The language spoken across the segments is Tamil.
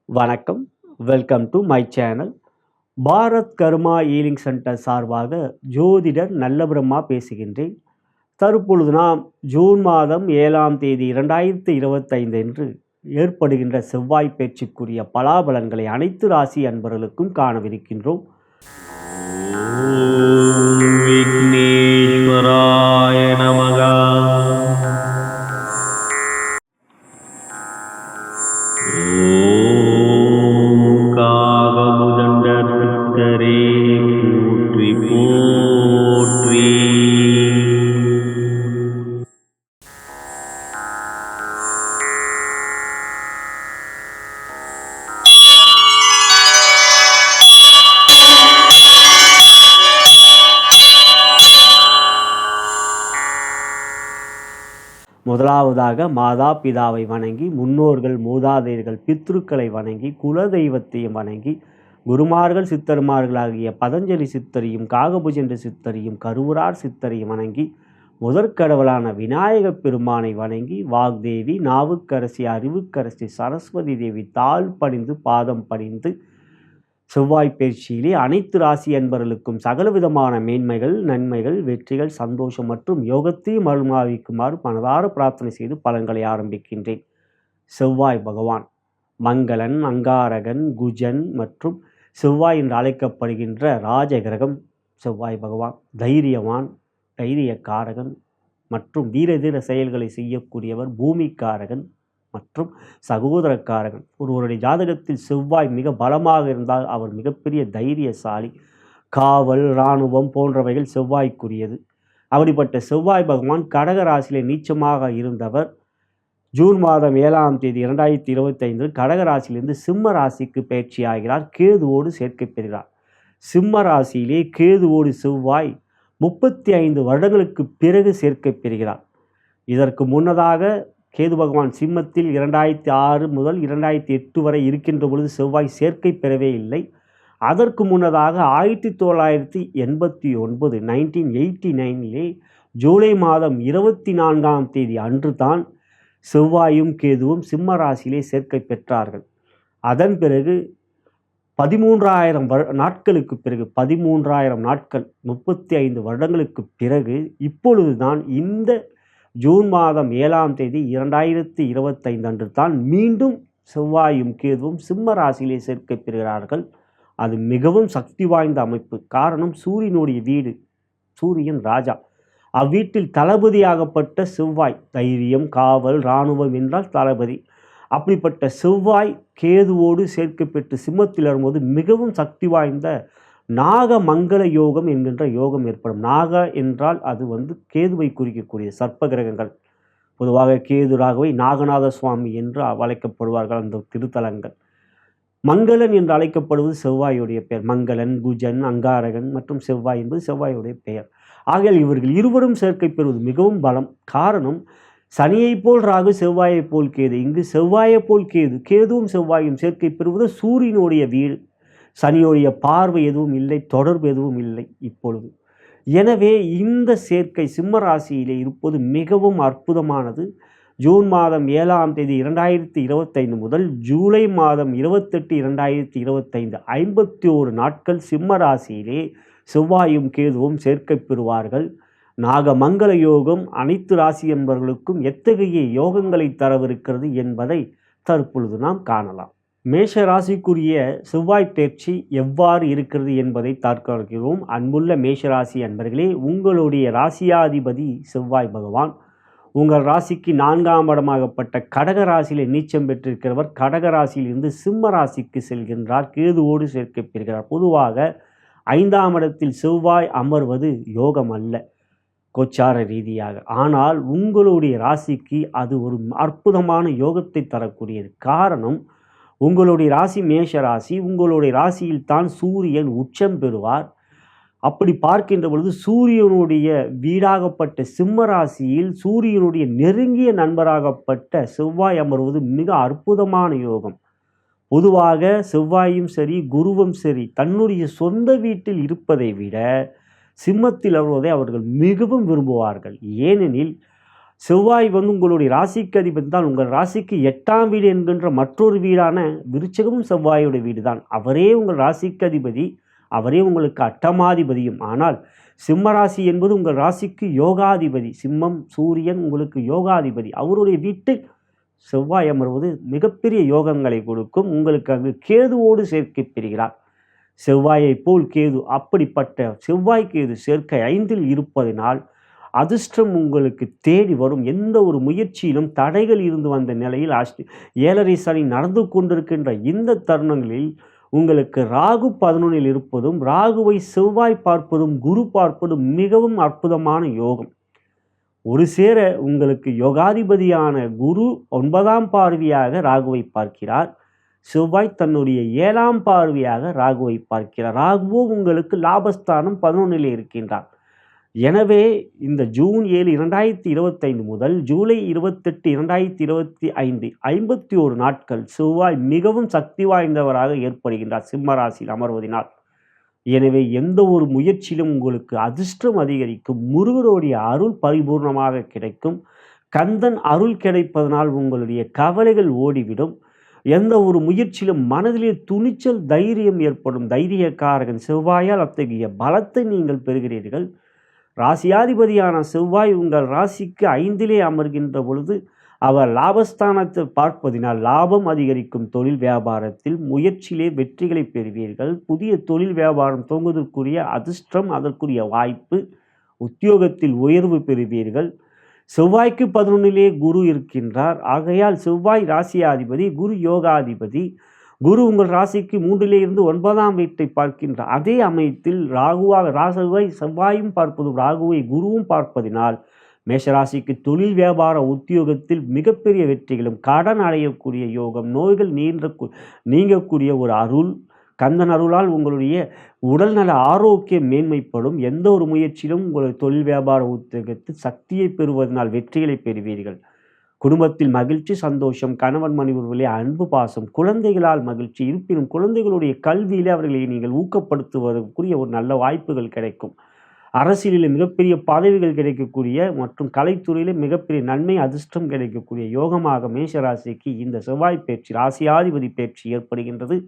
வணக்கம். Welcome to my channel. Bharat karma healing centre சார்பாக ஜோதிடர் நல்லபிரம்மா பேசுகின்றேன். தற்பொழுது நாம் ஜூன் மாதம் 7ஆம் தேதி 2025 அன்று ஏற்படுகின்ற செவ்வாய் பேச்சுக்குரிய பலாபலன்களை அனைத்து ராசி அன்பர்களுக்கும் காணவிருக்கின்றோம். விக்னேஸ்வராய நமக. முதலாவதாக மாதா பிதாவை வணங்கி, முன்னோர்கள் மூதாதையர்கள் பித்ருக்களை வணங்கி, குலதெய்வத்தையும் வணங்கி, குருமார்கள் சித்தர்மார்களாகிய பதஞ்சலி சித்தரையும் காகபுஜென்ற சித்தரையும் கருவூரார் சித்தரையும் வணங்கி, முதற்கடவுளான விநாயகப் பெருமானை வணங்கி, வாக்தேவி நாவுக்கரசி அறிவுக்கரசி சரஸ்வதி தேவி தாழ் பணிந்து பாதம் பணிந்து, செவ்வாய் பயிற்சியிலே அனைத்து ராசி அன்பர்களுக்கும் சகலவிதமான மேன்மைகள், நன்மைகள், வெற்றிகள், சந்தோஷம் மற்றும் யோகத்தையும் அருள்மாவிக்குமாறு மனதார பிரார்த்தனை செய்து பலன்களை ஆரம்பிக்கின்றேன். செவ்வாய் பகவான் மங்களன், அங்காரகன், குஜன் மற்றும் செவ்வாய் என்று அழைக்கப்படுகின்ற ராஜகிரகம் செவ்வாய் பகவான். தைரியவான், தைரியக்காரகன் மற்றும் வீரதீர செயல்களை செய்யக்கூடியவர், பூமிக்காரகன் மற்றும் சகோதரக்காரகன். ஒருவருடைய ஜாதகத்தில் செவ்வாய் மிக பலமாக இருந்தால் அவர் மிகப்பெரிய தைரியசாலி. காவல், இராணுவம் போன்றவைகள் செவ்வாய்க்குரியது. அப்படிப்பட்ட செவ்வாய் பகவான் கடக ராசியிலே நீச்சமாக இருந்தவர் ஜூன் மாதம் 7ஆம் தேதி 2025 கடக ராசியிலிருந்து சிம்ம ராசிக்கு பயிற்சி ஆகிறார். கேதுவோடு சேர்க்கை பெறுகிறார். சிம்ம ராசியிலே கேதுவோடு செவ்வாய் 35 வருடங்களுக்கு பிறகு சேர்க்கை பெறுகிறார். இதற்கு முன்னதாக கேது பகவான் சிம்மத்தில் 2006 முதல் 2008 வரை இருக்கின்ற பொழுது செவ்வாய் சேர்க்கை பெறவே இல்லை. அதற்கு முன்னதாக 1989 1989 ஜூலை மாதம் 24ஆம் தேதி அன்று தான் செவ்வாயும் கேதுவும் சிம்ம ராசியிலே சேர்க்கை பெற்றார்கள். அதன் பிறகு 13,000 நாட்களுக்கு பிறகு 13,000 நாட்கள் 35 வருடங்களுக்கு பிறகு இப்பொழுதுதான் இந்த ஜூன் மாதம் 7ஆம் தேதி 2025 அன்று தான் மீண்டும் செவ்வாயும் கேதுவும் சிம்ம ராசியிலே சேர்க்கை பெறுகிறார்கள். அது மிகவும் சக்தி வாய்ந்த அமைப்பு. காரணம், சூரியனுடைய வீடு, சூரியன் ராஜா. அவ்வீட்டில் தளபதியாகப்பட்ட செவ்வாய், தைரியம், காவல், இராணுவம் என்றால் தளபதி. அப்படிப்பட்ட செவ்வாய் கேதுவோடு சேர்க்கை பெற்று சிம்மத்தில் வரும்போது மிகவும் சக்தி வாய்ந்த நாக மங்கள யோகம் என்கின்ற யோகம் ஏற்படும். நாக என்றால் அது கேதுவை குறிக்கக்கூடிய சர்ப்ப கிரகங்கள். பொதுவாக கேது ராகவை நாகநாத சுவாமி என்று அழைக்கப்படுவார்கள் அந்த திருத்தலங்கள். மங்களன் என்று அழைக்கப்படுவது செவ்வாயுடைய பெயர். மங்களன், குஜன், அங்காரகன் மற்றும் செவ்வாய் என்பது செவ்வாயுடைய பெயர். ஆகையால் இவர்கள் இருவரும் சேர்க்கை பெறுவது மிகவும் பலம். காரணம், சனியைப் போல் ராகு, செவ்வாயைப் போல் கேது. இங்கு செவ்வாயைப் போல் கேது, கேதுவும் செவ்வாயும் சேர்க்கை பெறுவது சூரியனுடைய வீடு. சனியோடைய பார்வை எதுவும் இல்லை, தொடர்பு எதுவும் இல்லை இப்பொழுது. எனவே இந்த சேர்க்கை சிம்ம ராசியிலே இருப்பது மிகவும் அற்புதமானது. ஜூன் மாதம் 7ஆம் தேதி 2025 முதல் ஜூலை மாதம் 28 2025 51 நாட்கள் சிம்ம ராசியிலே செவ்வாயும் கேதுவும் சேர்க்கை பெறுவார்கள். நாகமங்கல யோகம் அனைத்து ராசி என்பவர்களுக்கும் எத்தகைய யோகங்களை தரவிருக்கிறது என்பதை தற்பொழுது நாம் காணலாம். மேஷ ராசிக்குரிய செவ்வாய் பயிற்சி எவ்வாறு இருக்கிறது என்பதை பார்க்கிறோம். அன்புள்ள மேஷராசி அன்பர்களே, உங்களுடைய ராசியாதிபதி செவ்வாய் பகவான் உங்கள் ராசிக்கு 4ஆம் இடமாகப்பட்ட கடக ராசியிலே நீச்சம் பெற்றிருக்கிறவர் கடக ராசியிலிருந்து சிம்ம ராசிக்கு செல்கின்றார். கேதுவோடு சேர்க்கை பெறுகிறார். பொதுவாக 5ஆம் இடத்தில் செவ்வாய் அமர்வது யோகம் அல்ல கோச்சார ரீதியாக. ஆனால் உங்களுடைய ராசிக்கு அது ஒரு அற்புதமான யோகத்தை தரக்கூடியது. காரணம், உங்களுடைய ராசி மேஷ ராசி. உங்களுடைய ராசியில் தான் சூரியன் உச்சம் பெறுவார். அப்படி பார்க்கின்ற பொழுது சூரியனுடைய வீடாகப்பட்ட சிம்ம ராசியில் சூரியனுடைய நெருங்கிய நண்பராகப்பட்ட செவ்வாய் அமர்வது மிக அற்புதமான யோகம். பொதுவாக செவ்வாயும் சரி குருவும் சரி தன்னுடைய சொந்த வீட்டில் இருப்பதை விட சிம்மத்தில் வருவதை அவர்கள் மிகவும் விரும்புவார்கள். ஏனெனில் செவ்வாய் உங்களுடைய ராசிக்கு அதிபதி தான். உங்கள் ராசிக்கு 8ஆம் வீடு என்கின்ற மற்றொரு வீடான விருச்சிகமும் செவ்வாயுடைய வீடு தான். அவரே உங்கள் ராசிக்கு அதிபதி, அவரே உங்களுக்கு அட்டமாதிபதியும். ஆனால் சிம்ம ராசி என்பது உங்கள் ராசிக்கு யோகாதிபதி. சிம்மம் சூரியன் உங்களுக்கு யோகாதிபதி. அவருடைய வீட்டில் செவ்வாய் அமர்வது மிகப்பெரிய யோகங்களை கொடுக்கும். உங்களுக்கு அங்கு கேதுவோடு சேர்க்கை பெறுகிறார். செவ்வாயை போல் கேது, அப்படிப்பட்ட செவ்வாய் கேது சேர்க்கை 5இல் இருப்பதனால் அதிர்ஷ்டம் உங்களுக்கு தேடி வரும். எந்த ஒரு முயற்சியிலும் தடைகள் இருந்து வந்த நிலையில் 7.5 சனி நடந்து கொண்டிருக்கின்ற இந்த தருணங்களில் உங்களுக்கு ராகு 11இல் இருப்பதும், ராகுவை செவ்வாய் பார்ப்பதும், குரு பார்ப்பதும் மிகவும் அற்புதமான யோகம். ஒரு சேர உங்களுக்கு யோகாதிபதியான குரு 9ஆம் பார்வையாக ராகுவை பார்க்கிறார். செவ்வாய் தன்னுடைய 7ஆம் பார்வையாக ராகுவை பார்க்கிறார். ராகுவோ உங்களுக்கு லாபஸ்தானம் 11இல் இருக்கின்றார். எனவே இந்த ஜூன் 7, 2025 முதல் ஜூலை 28, 2025 51 நாட்கள் செவ்வாய் மிகவும் சக்தி வாய்ந்தவராக ஏற்படுகின்றார் சிம்ம ராசியில் அமர்வதினால். எனவே எந்த ஒரு முயற்சியிலும் உங்களுக்கு அதிர்ஷ்டம் அதிகரிக்கும். முருகனுடைய அருள் பரிபூர்ணமாக கிடைக்கும். கந்தன் அருள் கிடைப்பதனால் உங்களுடைய கவலைகள் ஓடிவிடும். எந்த ஒரு முயற்சியிலும் மனதிலே துணிச்சல், தைரியம் ஏற்படும். தைரியக்காரகன் செவ்வாயால் அத்தகைய பலத்தை நீங்கள் பெறுகிறீர்கள். ராசியாதிபதியான செவ்வாய் உங்கள் ராசிக்கு 5இலே அமர்கின்ற பொழுது அவர் லாபஸ்தானத்தை பார்ப்பதினால் லாபம் அதிகரிக்கும். தொழில் வியாபாரத்தில் முயற்சியிலே வெற்றிகளை பெறுவீர்கள். புதிய தொழில் வியாபாரம் துவங்குவதற்குரிய அதிர்ஷ்டம், அதற்குரிய வாய்ப்பு, உத்தியோகத்தில் உயர்வு பெறுவீர்கள். செவ்வாய்க்கு 11இலே குரு இருக்கின்றார். ஆகையால் செவ்வாய் ராசியாதிபதி, குரு யோகாதிபதி. குரு உங்கள் ராசிக்கு 3இலே இருந்து 9ஆம் வீட்டை பார்க்கின்றார். அதே அமையத்தில் செவ்வாயும் பார்ப்பதும், ராகுவை குருவும் பார்ப்பதினால் மேஷராசிக்கு தொழில் வியாபார உத்தியோகத்தில் மிகப்பெரிய வெற்றிகளும், கடன் அடையக்கூடிய யோகம், நோய்கள் நீங்கக்கூடிய ஒரு அருள், கந்தன் அருளால் உங்களுடைய உடல்நல ஆரோக்கியம் மேன்மைப்படும். எந்த ஒரு முயற்சியிலும் உங்களுடைய தொழில் வியாபார உத்தியோகத்தில் சக்தியை பெறுவதனால் வெற்றிகளை பெறுவீர்கள். குடும்பத்தில் மகிழ்ச்சி, சந்தோஷம், கணவன் மனைவிகளே அன்பு, பாசம், குழந்தைகளால் மகிழ்ச்சி. இருப்பினும் குழந்தைகளுடைய கல்வியிலே அவர்களை நீங்கள் ஊக்கப்படுத்துவதற்குரிய ஒரு நல்ல வாய்ப்புகள் கிடைக்கும். அரசியலில் மிகப்பெரிய பதவிகள் கிடைக்கக்கூடிய மற்றும் கலைத்துறையிலே மிகப்பெரிய நன்மை, அதிர்ஷ்டம் கிடைக்கக்கூடிய யோகமாக மேஷராசிக்கு இந்த செவ்வாய் பயிற்சி, ராசியாதிபதி பயிற்சி ஏற்படுகின்றது.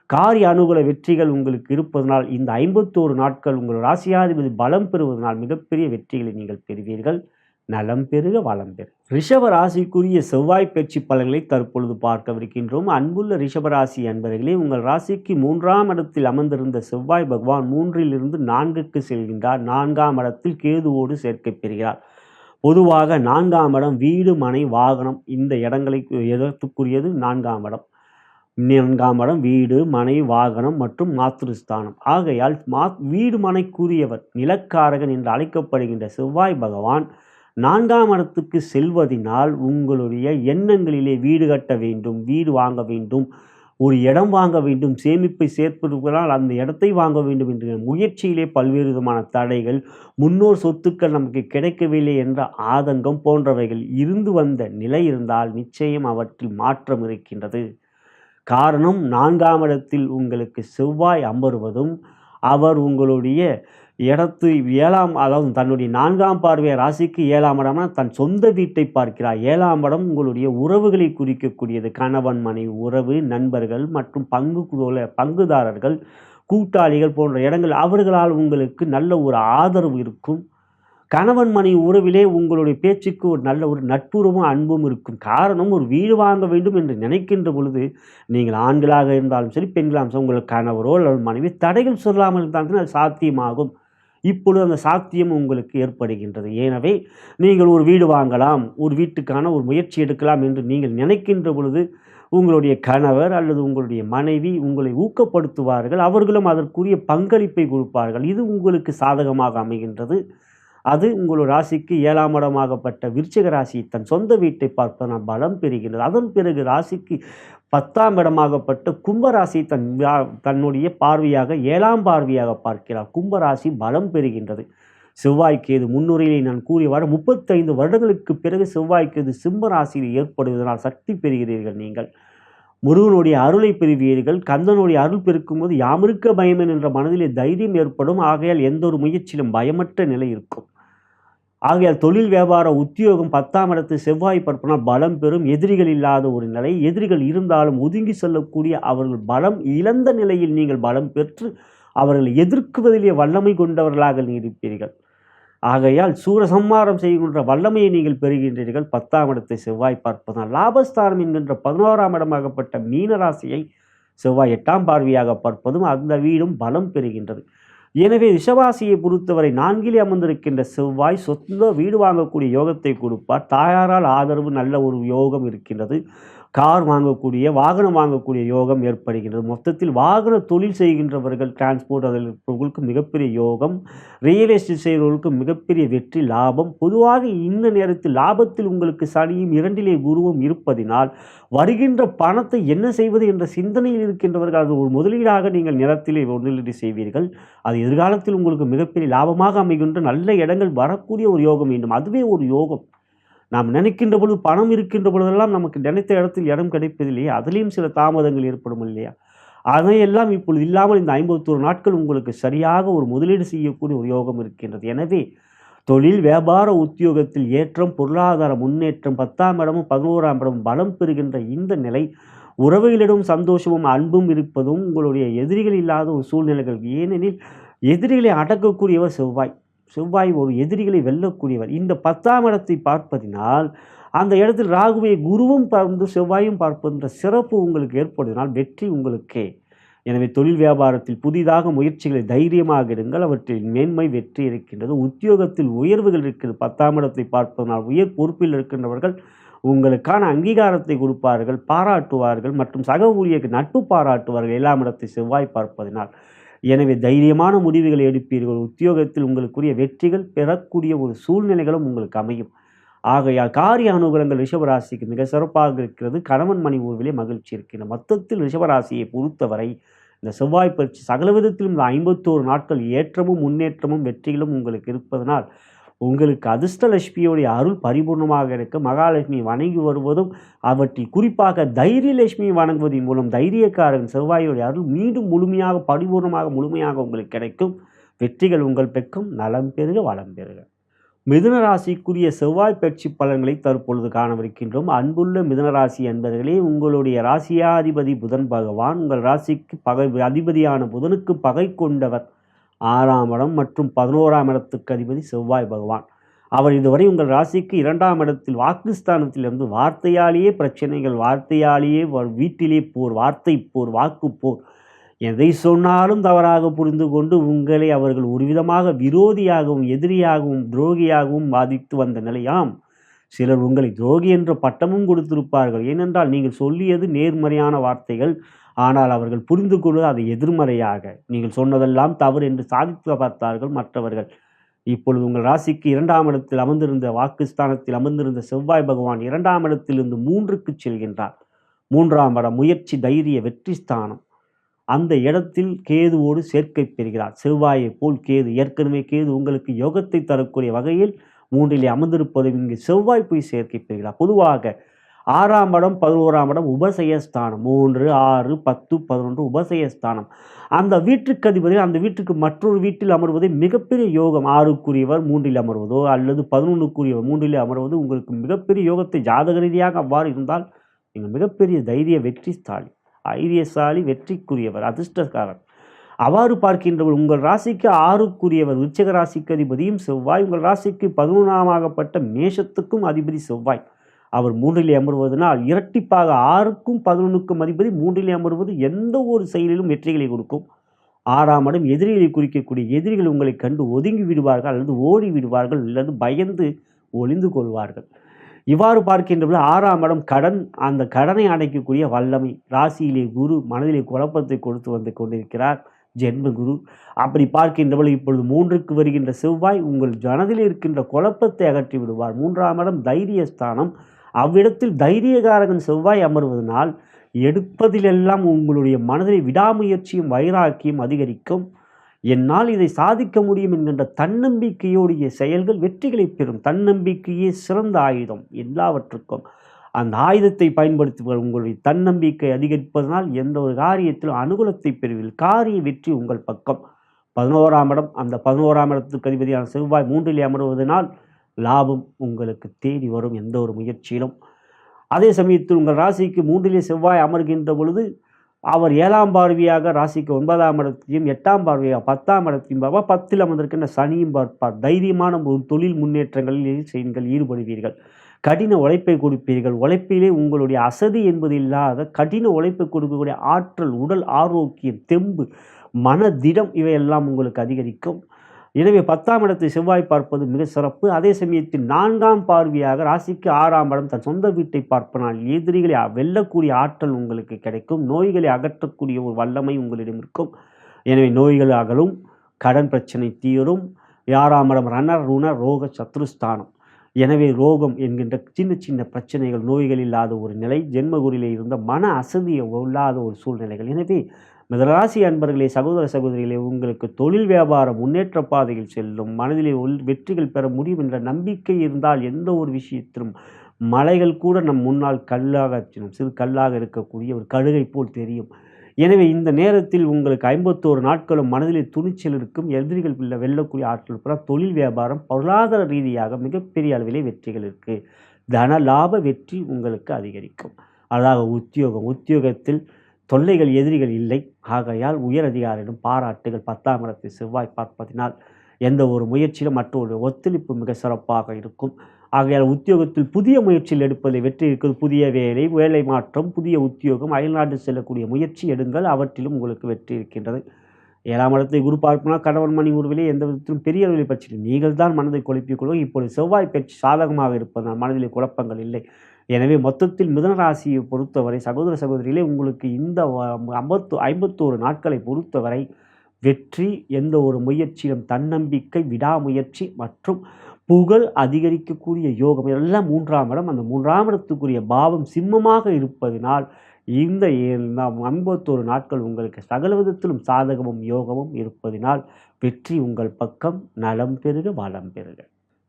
காரிய அனுகூல வெற்றிகள் உங்களுக்கு இருப்பதனால் இந்த 51 நாட்கள் உங்கள் ராசியாதிபதி பலம் பெறுவதனால் மிகப்பெரிய வெற்றிகளை நீங்கள் பெறுவீர்கள். நலம் பெருக வளம் பெறு. ரிஷப ராசிக்குரிய செவ்வாய் பயிற்சி பலன்களை தற்பொழுது பார்க்கவிருக்கின்றோம். அன்புள்ள ரிஷபராசி அன்பர்களே, உங்கள் ராசிக்கு 3ஆம் இடத்தில் அமர்ந்திருந்த செவ்வாய் பகவான் 3இலிருந்து 4க்கு செல்கின்றார். 4ஆம் இடத்தில் கேதுவோடு சேர்க்கை பெறுகிறார். பொதுவாக 4ஆம் இடம் வீடு, மனை, வாகனம், இந்த இடத்துக்குரியது 4ஆம் இடம். 4ஆம் இடம் வீடு, மனை, வாகனம் மற்றும் மாத்ருஸ்தானம். ஆகையால் வீடு மனைக்குரியவர், நிலக்காரகன் என்று அழைக்கப்படுகின்ற செவ்வாய் பகவான் 4ஆம் இடத்துக்கு செல்வதினால் உங்களுடைய எண்ணங்களிலே வீடு கட்ட வேண்டும், வீடு வாங்க வேண்டும், ஒரு இடம் வாங்க வேண்டும், சேமிப்பை சேர்ப்பதனால் அந்த இடத்தை வாங்க வேண்டும் என்ற முயற்சியிலே பல்வேறு விதமான தடைகள், முன்னோர் சொத்துக்கள் நமக்கு கிடைக்கவில்லை என்ற ஆதங்கம் போன்றவைகள் இருந்து வந்த நிலை இருந்தால் நிச்சயம் அவற்றில் மாற்றம் இருக்கின்றது. காரணம், 4ஆம் இடத்தில் உங்களுக்கு செவ்வாய் அமர்வதும், அவர் உங்களுடைய இடத்து 7ஆம், அதாவது தன்னுடைய 4ஆம் பார்வை ராசிக்கு 7ஆம் இடம்னா தன் சொந்த வீட்டை பார்க்கிறார். 7ஆம் இடம் உங்களுடைய உறவுகளை குறிக்கக்கூடியது. கணவன் மனைவி உறவு, நண்பர்கள் மற்றும் பங்குதாரர்கள், கூட்டாளிகள் போன்ற இடங்கள், அவர்களால் உங்களுக்கு நல்ல ஒரு ஆதரவு இருக்கும். கணவன் மனைவி உறவிலே உங்களுடைய பேச்சுக்கு ஒரு நல்ல ஒரு நட்புறவும் அன்பும் இருக்கும். காரணம், ஒரு வீடு வாங்க வேண்டும் என்று நினைக்கின்ற பொழுது நீங்கள் ஆண்களாக இருந்தாலும் சரி, பெண்களாக சரி, உங்கள் கணவரோ அல்லது மனைவி தடைகள் சொல்லாமல் இருந்தாலும் அது சாத்தியமாகும். இப்பொழுது அந்த சாத்தியம் உங்களுக்கு ஏற்படுகின்றது. எனவே நீங்கள் ஒரு வீடு வாங்கலாம், ஒரு வீட்டுக்கான ஒரு முயற்சி எடுக்கலாம் என்று நீங்கள் நினைக்கின்ற பொழுது உங்களுடைய கணவர் அல்லது உங்களுடைய மனைவி உங்களை ஊக்கப்படுத்துவார்கள். அவர்களும் அதற்குரிய பங்களிப்பை கொடுப்பார்கள். இது உங்களுக்கு சாதகமாக அமைகின்றது. அது உங்கள் ராசிக்கு 7ஆம் இடமாகப்பட்ட விருச்சிக ராசி தன் சொந்த வீட்டை பார்ப்பதனால் பலம் பெறுகின்றது. அதன் பிறகு ராசிக்கு 10ஆம் இடமாகப்பட்ட கும்பராசி தன்னுடைய பார்வையாக 7ஆம் பார்வையாக பார்க்கிறார். கும்பராசி பலம் பெறுகின்றது. செவ்வாய்க்கேது முன்னுரையிலே நான் கூறியவாறு 35 வருடங்களுக்கு பிறகு செவ்வாய்க்கேது சிம்ம ராசியில் ஏற்படுவதனால் சக்தி பெறுகிறீர்கள். நீங்கள் முருகனுடைய அருளை பெறுவீர்கள். கந்தனுடைய அருள் பெருக்கும்போது யாமிருக்க பயமன் என்ற மனதிலே தைரியம் ஏற்படும். ஆகையால் எந்த ஒரு முயற்சியிலும் பயமற்ற நிலை இருக்கும். ஆகையால் தொழில் வியாபார உத்தியோகம் 10ஆம் இடத்து செவ்வாய் பார்ப்பனால் பலம் பெறும். எதிரிகள் இல்லாத ஒரு நிலை. எதிரிகள் இருந்தாலும் ஒதுங்கி செல்லக்கூடிய அவர்கள் பலம் இழந்த நிலையில் நீங்கள் பலம் பெற்று அவர்களை எதிர்க்குவதிலே வல்லமை கொண்டவர்களாக இருப்பீர்கள். ஆகையால் சூரசம்மாரம் செய்கின்ற வல்லமையை நீங்கள் பெறுகின்றீர்கள். 10ஆம் இடத்தை செவ்வாய் பார்ப்பதனால் லாபஸ்தானம் என்கின்ற 11ஆம் இடமாகப்பட்ட மீனராசியை செவ்வாய் 8ஆம் பார்வையாக பார்ப்பதும் அந்த வீடும் பலம் பெறுகின்றது. எனவே ரிஷபராசியை பொறுத்தவரை 4ல் அமர்ந்திருக்கின்ற செவ்வாய் சொந்த வீடு வாங்கக்கூடிய யோகத்தை கொடுப்பார். தாயாரால் ஆதரவு நல்ல ஒரு யோகம் இருக்கின்றது. கார் வாங்கக்கூடிய வாகனம் வாங்கக்கூடிய யோகம் ஏற்படுகின்றது. மொத்தத்தில் வாகன தொழில் செய்கின்றவர்கள் டிரான்ஸ்போர்ட் அதில் இருப்பவர்களுக்கு மிகப்பெரிய யோகம். ரியல் எஸ்டேட் செய்கிறவர்களுக்கு மிகப்பெரிய வெற்றி லாபம். பொதுவாக இந்த நேரத்தில் லாபத்தில் உங்களுக்கு சனியும் 2லே குருவும் இருப்பதினால் வருகின்ற பணத்தை என்ன செய்வது என்ற சிந்தனையில் இருக்கின்றவர்கள் அது ஒரு முதலீடாக நீங்கள் நிலத்திலே முதலீடு செய்வீர்கள். அது எதிர்காலத்தில் உங்களுக்கு மிகப்பெரிய லாபமாக அமைகின்ற நல்ல இடங்கள் வரக்கூடிய ஒரு யோகம் வேண்டும். அதுவே ஒரு யோகம். நாம் நினைக்கின்ற பொழுது பணம் இருக்கின்ற பொழுதெல்லாம் நமக்கு நினைத்த இடத்தில் இடம் கிடைப்பதில்லையே, அதுலேயும் சில தாமதங்கள் ஏற்படும் இல்லையா? அதையெல்லாம் இப்பொழுது இல்லாமல் இந்த 51 நாட்கள் உங்களுக்கு சரியாக ஒரு முதலீடு செய்யக்கூடிய ஒரு யோகம் இருக்கின்றது. எனவே தொழில் வியாபார உத்தியோகத்தில் ஏற்றம், பொருளாதார முன்னேற்றம், 10ஆம் இடமும் 11ஆம் இடமும் பலம் பெறுகின்ற இந்த நிலை, உறவுகளிடம் சந்தோஷமும் அன்பும் இருப்பதும் உங்களுடைய எதிரிகள் இல்லாத ஒரு சூழ்நிலைகள். ஏனெனில் எதிரிகளை அடக்கக்கூடியவர் செவ்வாய். செவ்வாய் ஒரு எதிரிகளை வெல்லக்கூடியவர். இந்த 10ஆம் இடத்தை பார்ப்பதினால் அந்த இடத்தில் ராகுவை குருவும் பார்த்து செவ்வாயும் பார்ப்பதுன்ற சிறப்பு உங்களுக்கு ஏற்படுவதனால் வெற்றி உங்களுக்கே. எனவே தொழில் வியாபாரத்தில் புதிதாக முயற்சிகளை தைரியமாக எடுங்கள். அவற்றில் மேன்மை வெற்றி இருக்கின்றது. உத்தியோகத்தில் உயர்வுகள் இருக்கிறது. 10ஆம் இடத்தை பார்ப்பதனால் உயர் பொறுப்பில் இருக்கின்றவர்கள் உங்களுக்கான அங்கீகாரத்தை கொடுப்பார்கள், பாராட்டுவார்கள் மற்றும் சக ஊழியருக்கு நட்பு பாராட்டுவார்கள் 7ஆம் இடத்தை செவ்வாய் பார்ப்பதனால். எனவே தைரியமான முடிவுகளை எடுப்பீர்கள். உத்தியோகத்தில் உங்களுக்குரிய வெற்றிகள் பெறக்கூடிய ஒரு சூழ்நிலைகளும் உங்களுக்கு அமையும். ஆகையால் காரிய அனுகூலங்கள் ரிஷபராசிக்கு மிக சிறப்பாக இருக்கிறது. கணவன் மனைவி உறவிலே மகிழ்ச்சி இருக்கின்றது. மொத்தத்தில் ரிஷபராசியை பொறுத்தவரை இந்த செவ்வாய் பயிற்சி சகல விதத்திலும் இந்த 51 நாட்கள் ஏற்றமும் முன்னேற்றமும் வெற்றிகளும் உங்களுக்கு இருப்பதனால் உங்களுக்கு அதிர்ஷ்டலட்சுமியோடைய அருள் பரிபூர்ணமாக இருக்க. மகாலட்சுமி வணங்கி வருவதும் அவற்றில் குறிப்பாக தைரியலட்சுமியை வணங்குவதன் மூலம் தைரியக்காரன் செவ்வாயோடைய அருள் மீண்டும் முழுமையாக பரிபூர்ணமாக முழுமையாக உங்களுக்கு கிடைக்கும். வெற்றிகள் உங்கள் பக்கம். நலம் பெறுக வளம் பெறுக. மிதுன ராசிக்குரிய செவ்வாய் பயிற்சி பலன்களை தற்பொழுது காணவிருக்கின்றோம். அன்புள்ள மிதுனராசி என்பவர்களே, உங்களுடைய ராசியாதிபதி புதன் பகவான் உங்கள் ராசிக்கு அதிபதியான புதனுக்கு பகை கொண்டவர் 6ஆம் இடம் மற்றும் 11ஆம் இடத்துக்கு அதிபதி செவ்வாய் பகவான். அவர் இதுவரை உங்கள் ராசிக்கு 2ஆம் இடத்தில் வாக்குஸ்தானத்திலிருந்து வார்த்தையாலேயே பிரச்சனைகள், வார்த்தையாலேயே வீட்டிலே போர், வார்த்தை போர், வாக்கு போர், எதை சொன்னாலும் தவறாக புரிந்து கொண்டு உங்களை அவர்கள் ஒரு விதமாக விரோதியாகவும் எதிரியாகவும் துரோகியாகவும் பாதித்து வந்த நிலையாம். சிலர் உங்களை துரோகி என்ற பட்டமும் கொடுத்திருப்பார்கள். ஏனென்றால் நீங்கள் சொல்லியது நேர்மறையான வார்த்தைகள், ஆனால் அவர்கள் புரிந்து கொள்வது அதை எதிர்மறையாக நீங்கள் சொன்னதெல்லாம் தவறு என்று சாதித்து பார்த்தார்கள் மற்றவர்கள். இப்பொழுது உங்கள் ராசிக்கு 2ஆம் இடத்தில் அமர்ந்திருந்த வாக்குஸ்தானத்தில் அமர்ந்திருந்த செவ்வாய் பகவான் 2ஆம் இடத்திலிருந்து 3க்கு செல்கின்றார். 3ஆம் இடம் முயற்சி, தைரிய, வெற்றி ஸ்தானம். அந்த இடத்தில் கேதுவோடு சேர்க்கை பெறுகிறார். செவ்வாயை போல் கேது, ஏற்கனவே கேது உங்களுக்கு யோகத்தை தரக்கூடிய வகையில் 3லே அமர்ந்திருப்பது இங்கு செவ்வாய் போய் சேர்க்கை பெறுகிறார். பொதுவாக 6ஆம் இடம் 11ஆம் இடம் உபசயஸ்தானம். 3, 6, 10, 11 உபசயஸ்தானம். அந்த வீட்டுக்கு அதிபதி அந்த வீட்டுக்கு மற்றொரு வீட்டில் அமர்வதே மிகப்பெரிய யோகம். 6க்குரியவர் 3ல் அமர்வதோ அல்லது 11க்குரியவர் 3ல் அமர்வது உங்களுக்கு மிகப்பெரிய யோகத்தை ஜாதக ரீதியாக அவ்வாறு இருந்தால் நீங்கள் மிகப்பெரிய தைரிய வெற்றிசாலி, ஐரியசாலி, வெற்றிக்குரியவர், அதிர்ஷ்டக்காரர். அவ்வாறு பார்க்கின்றவர் உங்கள் ராசிக்கு 6க்குரியவர் விருச்சிக ராசிக்கு அதிபதியும் செவ்வாய். உங்கள் ராசிக்கு 11ஆமாகப்பட்ட மேஷத்துக்கும் அதிபதி செவ்வாய். அவர் 3லே அமர்வதனால் இரட்டிப்பாக 6க்கும் 11க்கும் அதிபதி 3லே அமர்வது எந்த ஒரு செயலிலும் வெற்றிகளை கொடுக்கும். 6ஆம் இடம் எதிரிகளை குறிக்கக்கூடிய எதிரிகள் உங்களை கண்டு ஒதுங்கி விடுவார்கள் அல்லது ஓடி விடுவார்கள் அல்லது பயந்து ஒளிந்து கொள்வார்கள். இவ்வாறு பார்க்கின்றபோது 6ஆம் இடம் கடன், அந்த கடனை அடைக்கக்கூடிய வல்லமை. ராசியிலே குரு மனதிலே குழப்பத்தை கொடுத்து வந்து கொண்டிருக்கிறார், ஜென்ம குரு. அப்படி பார்க்கின்றபோது இப்பொழுது 3க்கு வருகின்ற செவ்வாய் உங்கள் மனதில் இருக்கின்ற குழப்பத்தை அகற்றி விடுவார். 3ஆம் இடம் தைரியஸ்தானம். அவ்விடத்தில் தைரியகாரகன் செவ்வாய் அமர்வதனால் எடுப்பதிலெல்லாம் உங்களுடைய மனதில் விடாமுயற்சியும் வைராக்கியம் அதிகரிக்கும். என்னால் இதை சாதிக்க முடியும் என்கின்ற தன்னம்பிக்கையோடைய செயல்கள் வெற்றிகளை பெறும். தன்னம்பிக்கையே சிறந்த ஆயுதம் எல்லாவற்றுக்கும். அந்த ஆயுதத்தை பயன்படுத்துவீர்கள். உங்களுடைய தன்னம்பிக்கை அதிகரிப்பதனால் எந்த ஒரு காரியத்திலும் அனுகூலத்தை பெறுவீர்கள். காரிய வெற்றி உங்கள் பக்கம். 11ஆம் இடம் அந்த 11ஆம் இடத்துக்கு அதிபதியான செவ்வாய் 3லே அமர்வதனால் லாபம் உங்களுக்கு தேடி வரும் எந்த ஒரு முயற்சியிலும். அதே சமயத்தில் உங்கள் ராசிக்கு 3லே செவ்வாய் அமர்கின்ற பொழுது அவர் 7ஆம் பார்வையாக ராசிக்கு 9ஆம் இடத்தையும் 8ஆம் பார்வையாக 10ஆம் இடத்தையும் பார்ப்பார். 10ல் அமர்ந்திருக்கின்ற சனியும் பார்ப்பார். தைரியமான ஒரு தொழில் முன்னேற்றங்களில் நீங்கள் ஈடுபடுவீர்கள். கடின உழைப்பை கொடுப்பீர்கள். உழைப்பிலே உங்களுடைய அசதி என்பது இல்லாத கடின உழைப்பை கொடுக்கக்கூடிய ஆற்றல், உடல் ஆரோக்கியம், தெம்பு, மனதிடம் இவையெல்லாம் உங்களுக்கு அதிகரிக்கும். எனவே 10ஆம் இடத்தை செவ்வாய் பார்ப்பது மிக சிறப்பு. அதே சமயத்தில் 4ஆம் பார்வையாக ராசிக்கு 6ஆம் இடம் தன் சொந்த வீட்டை பார்ப்பனால் எதிரிகளை வெல்லக்கூடிய ஆற்றல் உங்களுக்கு கிடைக்கும். நோய்களை அகற்றக்கூடிய ஒரு வல்லமை உங்களிடம் இருக்கும். எனவே நோய்கள் அகலும், கடன் பிரச்சனை தீரும். 6ஆம் இடம் ரண ருண ரோக சத்ருஸ்தானம். எனவே ரோகம் என்கின்ற சின்ன சின்ன பிரச்சனைகள், நோய்கள் இல்லாத ஒரு நிலை, ஜென்மகுரியிலே இருந்த மன அசதியை இல்லாத ஒரு சூழ்நிலைகள். எனவே மிதராசி அன்பர்களே, சகோதர சகோதரிகளே, உங்களுக்கு தொழில் வியாபாரம் முன்னேற்ற பாதையில் செல்லும், மனதிலே வெற்றிகள் பெற முடியும் என்ற நம்பிக்கை இருந்தால் எந்த ஒரு விஷயத்திலும் மலைகள் கூட நம் முன்னால் கல்லாக சிறு கல்லாக இருக்கக்கூடிய ஒரு கழுகை போல் தெரியும். எனவே இந்த நேரத்தில் உங்களுக்கு 51 நாட்களும் மனதிலே துணிச்சல் இருக்கும். எதிரிகள் வெல்லக்கூடிய ஆற்றல் பெற தொழில் வியாபாரம் பொருளாதார ரீதியாக மிகப்பெரிய அளவிலே வெற்றிகள் இருக்குது. தன லாப வெற்றி உங்களுக்கு அதிகரிக்கும். அதாவது உத்தியோகத்தில் தொல்லைகள், எதிரிகள் இல்லை. ஆகையால் உயர் அதிகாரியிடம் பாராட்டுகள். 10ஆம் இடத்தை செவ்வாய் பார்ப்பதினால் எந்த ஒரு முயற்சியிலும் மற்றொரு ஒத்துழைப்பு மிக சிறப்பாக இருக்கும். ஆகையால் உத்தியோகத்தில் புதிய முயற்சியில் எடுப்பதை வெற்றி இருக்கிறது. புதிய வேலை மாற்றம், புதிய உத்தியோகம், அயல்நாட்டு செல்லக்கூடிய முயற்சி எடுங்கள். அவற்றிலும் உங்களுக்கு வெற்றி இருக்கின்றது. 7ஆம் இடத்தை குரு பார்ப்பனால் கணவன் மணி உறவிலே எந்த விதத்திலும் பெரிய அளவில் பிரச்சனை. நீங்கள் தான் மனதை குழப்பிக் கொள்வோம். இப்பொழுது செவ்வாய் பேச்சு சாதகமாக இருப்பதனால் மனதிலே குழப்பங்கள் இல்லை. எனவே மொத்தத்தில் மிதுன ராசியை பொறுத்தவரை சகோதர சகோதரிகளே, உங்களுக்கு இந்த 51 நாட்களை பொறுத்தவரை வெற்றி, எந்த ஒரு முயற்சியிலும் தன்னம்பிக்கை, விடாமுயற்சி மற்றும் புகழ் அதிகரிக்கக்கூடிய யோகம் எல்லாம் 3ஆம் இடம். அந்த 3ஆம் இடத்துக்குரிய பாவம் சிம்மமாக இருப்பதினால் இந்த 51 நாட்கள் உங்களுக்கு சகல விதத்திலும் சாதகமும் யோகமும் இருப்பதினால் வெற்றி உங்கள் பக்கம். நலம் பெறுக, வளம் பெறுக.